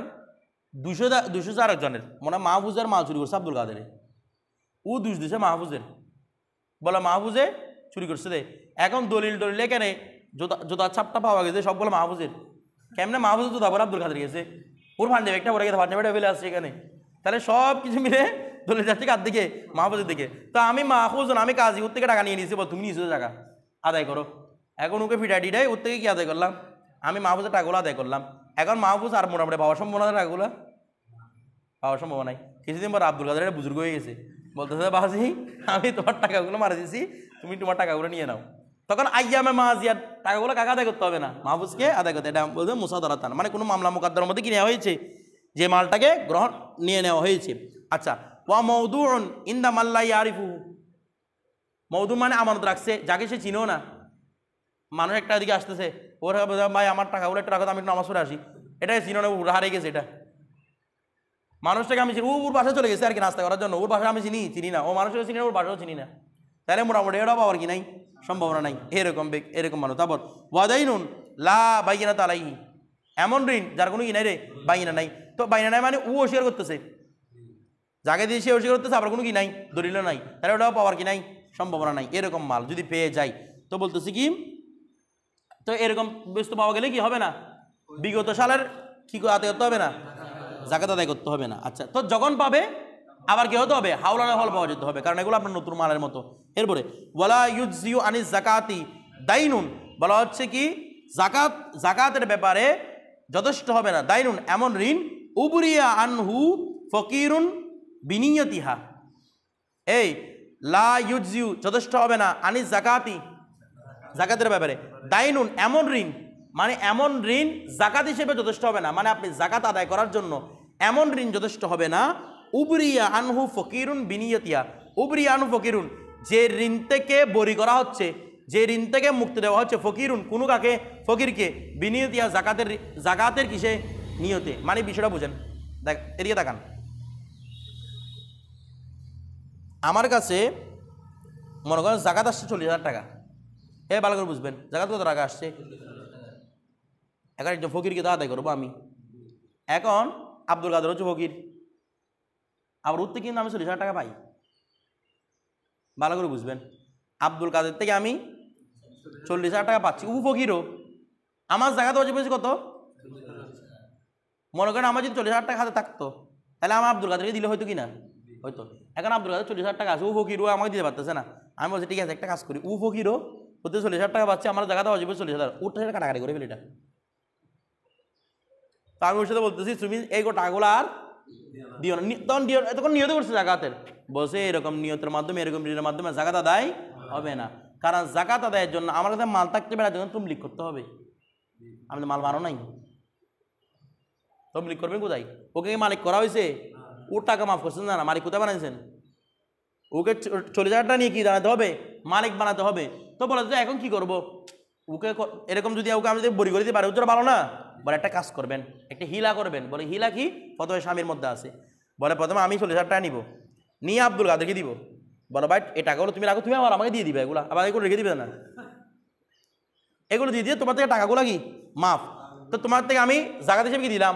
204 জনের মনে হয় মাহফুজের মাল চুরি করছে আব্দুল কাদের, ও দুষ দিছে মাহফুজের, বলে মাহফুজে চুরি করছে দে, এখন দলিল কেন জোতার ছাপটা পাওয়া গেছে সবগুলো মাহফুজের, কেমনে মাহফুজের জুতা পরে আব্দুল কাদের গেছে, ওর ফান্ডে একটা পরে গেছে, ফান্ডে ফেলে আসছে এখানে, তাহলে সব কিছু মিলে দলিল যাচ্ছে কার দিকে, মাহফুজের দিকে। তো আমি মাহফুজন, আমি কাজী ওর থেকে টাকা নিয়ে নিয়েছি, বল তুমি নিয়েছো টাকা আদায় করো, এখন ওকে ফিটাইটিটাই ওর থেকে কি আদায় করলাম, আমি মাহফুজের টাকাগুলো আদায় করলাম, এখন মাহফুজ আর মোটামুটি পাওয়ার সম্ভাবনা, টাকাগুলো পাওয়ার সম্ভাবনা নাই। কিছুদিন পর আব্দুল কাদের একটা বুজুর্গ হয়ে গেছে, বলতেছে বাবাজি আমি তোমার টাকাগুলো মারা দিয়েছি, তুমি তোমার টাকাগুলো নিয়ে নাও, তখন আইয়ামে মাজিয়ার টাকাগুলো কাকে আদায় করতে হবে না, মাহফুজকে আদায় করতে, এটা বলতে মুসাদারাতান, মানে কোনো মামলা মোকদ্দমার মধ্যে কি নেওয়া হয়েছে, যে মালটাকে গ্রহণ নিয়ে নেওয়া হয়েছে। আচ্ছা ওয়া মওদুউন ইনদা মাল্লা ইয়ারিফু, মওদু মানে আমানত রাখছে, যাকে সে চিনেও না, মানুষ একটা দিকে আসতেছে, ওর ভাই আমার টাকাগুলো একটু রাখো, আমি একটু নামাজ পড়ে আসি, এটাকে চিনো না, হারিয়ে গেছে, এটা মানুষটাকে আমি চিনি, ওর বাসায় চলে গেছে আর কি নাস্তা করার জন্য, ওর বাসায় আমি চিনি না, ও মানুষকে চিনি না, ওর বাসাও চিনি না, তাহলে মোটামুটি এটাও পাওয়ার কি নাই, সম্ভাবনা নাই, এরকম মানুষ। তারপর ওয়াদাইনুন লা বাইয়িনাত আলাইহি, এমন ঋণ যার কোনো কি নাই রে, বাইনা নাই, তো বাইনা নাই মানে ও অস্বীকার করতেছে, যাকে দিয়ে সে অস্বীকার করতেছে, আবার কোনো কি নাই, দলিল নাই, তাহলে ওটাও পাওয়ার কি নাই, সম্ভাবনা নাই। এরকম মাল যদি পেয়ে যায়, তো বলতেছি কি, তো এরকম বস্তু পাওয়া গেলে কি হবে না, বিগত সালের কি আদায় করতে হবে না, জাকাত আদায় করতে হবে না। আচ্ছা তো যখন পাবে আবার কি হতে হবে, হাওলানা হল পাওয়া যেতে হবে, কারণ এগুলো আপনার নতুন মালের মতো। এরপরে ওয়ালা ইউজিউ আনিস জাকাতি দাইনুন, বলা হচ্ছে কি জাকাতের ব্যাপারে যথেষ্ট হবে না, দাইনুন এমন ঋণ, উবরিয়া আনহু ফকিরুন বিনিয়তিহা, এই লা ইউজিউ যথেষ্ট হবে না, আনিস জাকাতি জাকাতের ব্যাপারে, দাইনুন এমন ঋণ, মানে এমন ঋণ জাকাত হিসেবে যথেষ্ট হবে না, মানে আপনি জাকাত আদায় করার জন্য এমন ঋণ যথেষ্ট হবে না, উবরিয়া আনহু ফকিরুন বিনিয়তিয়া, উবরিয়া আনহু ফকিরুন, যে ঋণ থেকে বরি করা হচ্ছে, যে ঋণ থেকে মুক্তি দেওয়া হচ্ছে, ফকিরুন কোনো কাকে, ফকিরকে, বিনিয়তিয়া জাকাতের কিসে, নিয়তে, মানে বিষয়টা বুঝেন, দেখ এদিকে তাকান, আমার কাছে মনে করেন জাকাত আসছে 40,000 টাকা, ভালো করে বুঝবেন জাকাত কত টাকা আসছে, এখন একজন ফকিরকে তো আদায় করবো আমি, এখন আব্দুল কাদের হচ্ছে ফকির, আবার উঠতে কিন্তু আমি 40,000 টাকা পাই, ভালো করে বুঝবেন, আব্দুল কাদের থেকে আমি 40,000 টাকা পাচ্ছি, ও ফকিরও, আমার জাকাত ওয়াজিব হয়েছে কত, মনে করেন আমার যদি 40,000 টাকা হাতে থাকতো, তাহলে আমার আব্দুল কাদেরকে দিলে হয়তো কি না, হয়তো এখন আব্দুল কাদের 40,000 টাকা আছে, ও ফকিরও আমাকে দিতে পারতেছে না। আমি বলছি ঠিক আছে একটা কাজ করি, ও ফকিরও ওতে 40,000 টাকা পাচ্ছে, আমার জায়গাতে অজীব 40,000, ওর টাকা কাটাকাটি করে ফেলি এটা। তো আমি ওর সাথে বলতেছি তুমি এই টাকাগুলো আর দিও না, তখন নিয়ত করছে জাকাতের, বসে এরকম নিয়তের মাধ্যমে এরকম ঋণের মাধ্যমে জাকাত আদায় হবে না। কারণ জাকাত আদায়ের জন্য আমার কাছে মাল থাকতে পারে, যখন তুমি লিখ করতে হবে, আমি তো মাল বানো নাই, তবলিগ করবেন কোথায়? ওকে মালিক করা হয়েছে, ওর টাকা মাফ করছেন না, মালিক কোথায় বানাইছেন? ওকে 40,000 টাকা নিয়ে কি দাঁড়াতে হবে? মালিক বানাতে হবে। তো বলে যে এখন কি করবো, ওকে এরকম যদি ওকে আমি যদি বড়ি করে দিতে পারি, ওটা ভালো না? বলে একটা কাজ করবেন, একটা হিলা করবেন। বলে হিলা কি? প্রথমে স্বামীর মধ্যে আছে, বলে প্রথমে আমি 40,000 টাকা নিব, নিয়ে আব্দুল কাদেরকে দিব, বলো ভাই এই টাকাগুলো তুমি রাখো, তুমি আবার আমাকে দিয়ে দিবে, এগুলো আবার এগুলো রেখে দিবে না, এগুলো দিয়ে দিয়ে তোমার থেকে টাকাগুলো কি মাফ। তো তোমার থেকে আমি জাকাত হিসেবে কি দিলাম?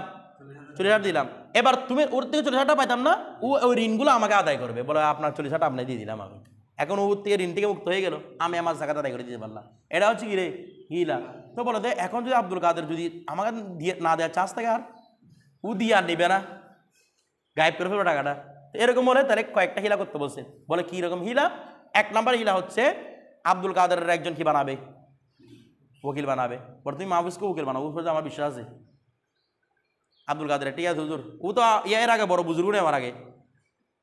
40,000 দিলাম। এবার তুমি ওর থেকে 40,000 টাকা পাইতাম না, ও ওই ঋণগুলো আমাকে আদায় করবে, বলে আপনার 40,000 টাকা আপনাকে দিয়ে দিলাম আমি, এখন ওর থেকে ঋণ থেকে মুক্ত হয়ে গেল, আমি আমার জাকাত আদায় করে দিতে পারলাম। এটা হচ্ছে কি রে? হিলা। তো বলে দে এখন যদি আব্দুল কাদের যদি আমাকে দিয়ে না দেওয়ার চান্স থাকে, আর ও দিয়ে আর নেবে না, গায়েব করে ফেলবে টাকাটা। এরকম বলে তাহলে কয়েকটা হিলা করতে বলছে। বলে কি রকম হিলা? 1 নম্বর হিলা হচ্ছে আব্দুল কাদেরের একজন কি বানাবে? উকিল বানাবে। বলে তুমি মাহফুজকে উকিল বানাবো, আমার বিশ্বাস আছে। আব্দুল কাদের ঠিক আছে হুজুর, ও তো এর আগে বড় বুজুর্গ নেই আমার আগে,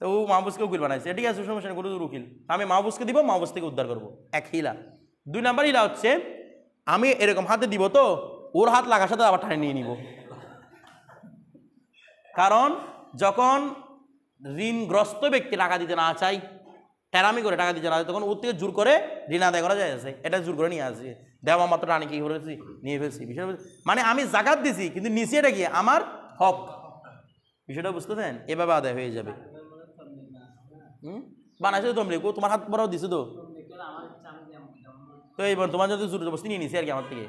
তো ও মাহফুজকে উকিল বানাইছে, ঠিক আছে সমস্যা নেই, হুজুর উকিল, আমি মাহফুজকে দিব, মাহফুজ থেকে উদ্ধার করবো, এক হিলা। 2 নম্বর হিলা হচ্ছে আমি এরকম হাতে দিব, তো ওর হাত লাগার সাথে আবার টানে নিয়ে নিব। কারণ যখন ঋণগ্রস্ত ব্যক্তি টাকা দিতে না চাই, টেরামি করে টাকা দিতে না চাই, তখন ওর থেকে জোর করে ঋণ আদায় করা যায়, এটা জোর করে নিয়ে আসে, দেওয়া মাত্র টানি কি করেছি, নিয়ে ফেলছি। বিষয়টা মানে আমি জাকাত দিছি, কিন্তু নিচে এটা কি আমার হক, বিষয়টা বুঝতেছেন? এভাবে আদায় হয়ে যাবে। বানাইছে তো তোমরা, তোমার হাত বড় দিছে তো, তো এইবার তোমার যদি জোর জবরদস্তি নিয়ে নিছি আর কি আমার থেকে,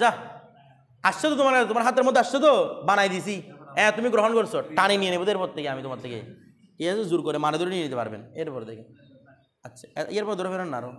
যা আসছে তো তোমার হাতের মধ্যে আসছে তো, বানাই দিছি, হ্যাঁ তুমি গ্রহণ করছো, টানি নিয়ে নেবো এরপর থেকে আমি তোমার থেকে, এই জোর করে মানে ধরে নিয়ে নিতে পারবেন এরপর থেকে। আচ্ছা এরপর ধরে ফেরেন না আরো।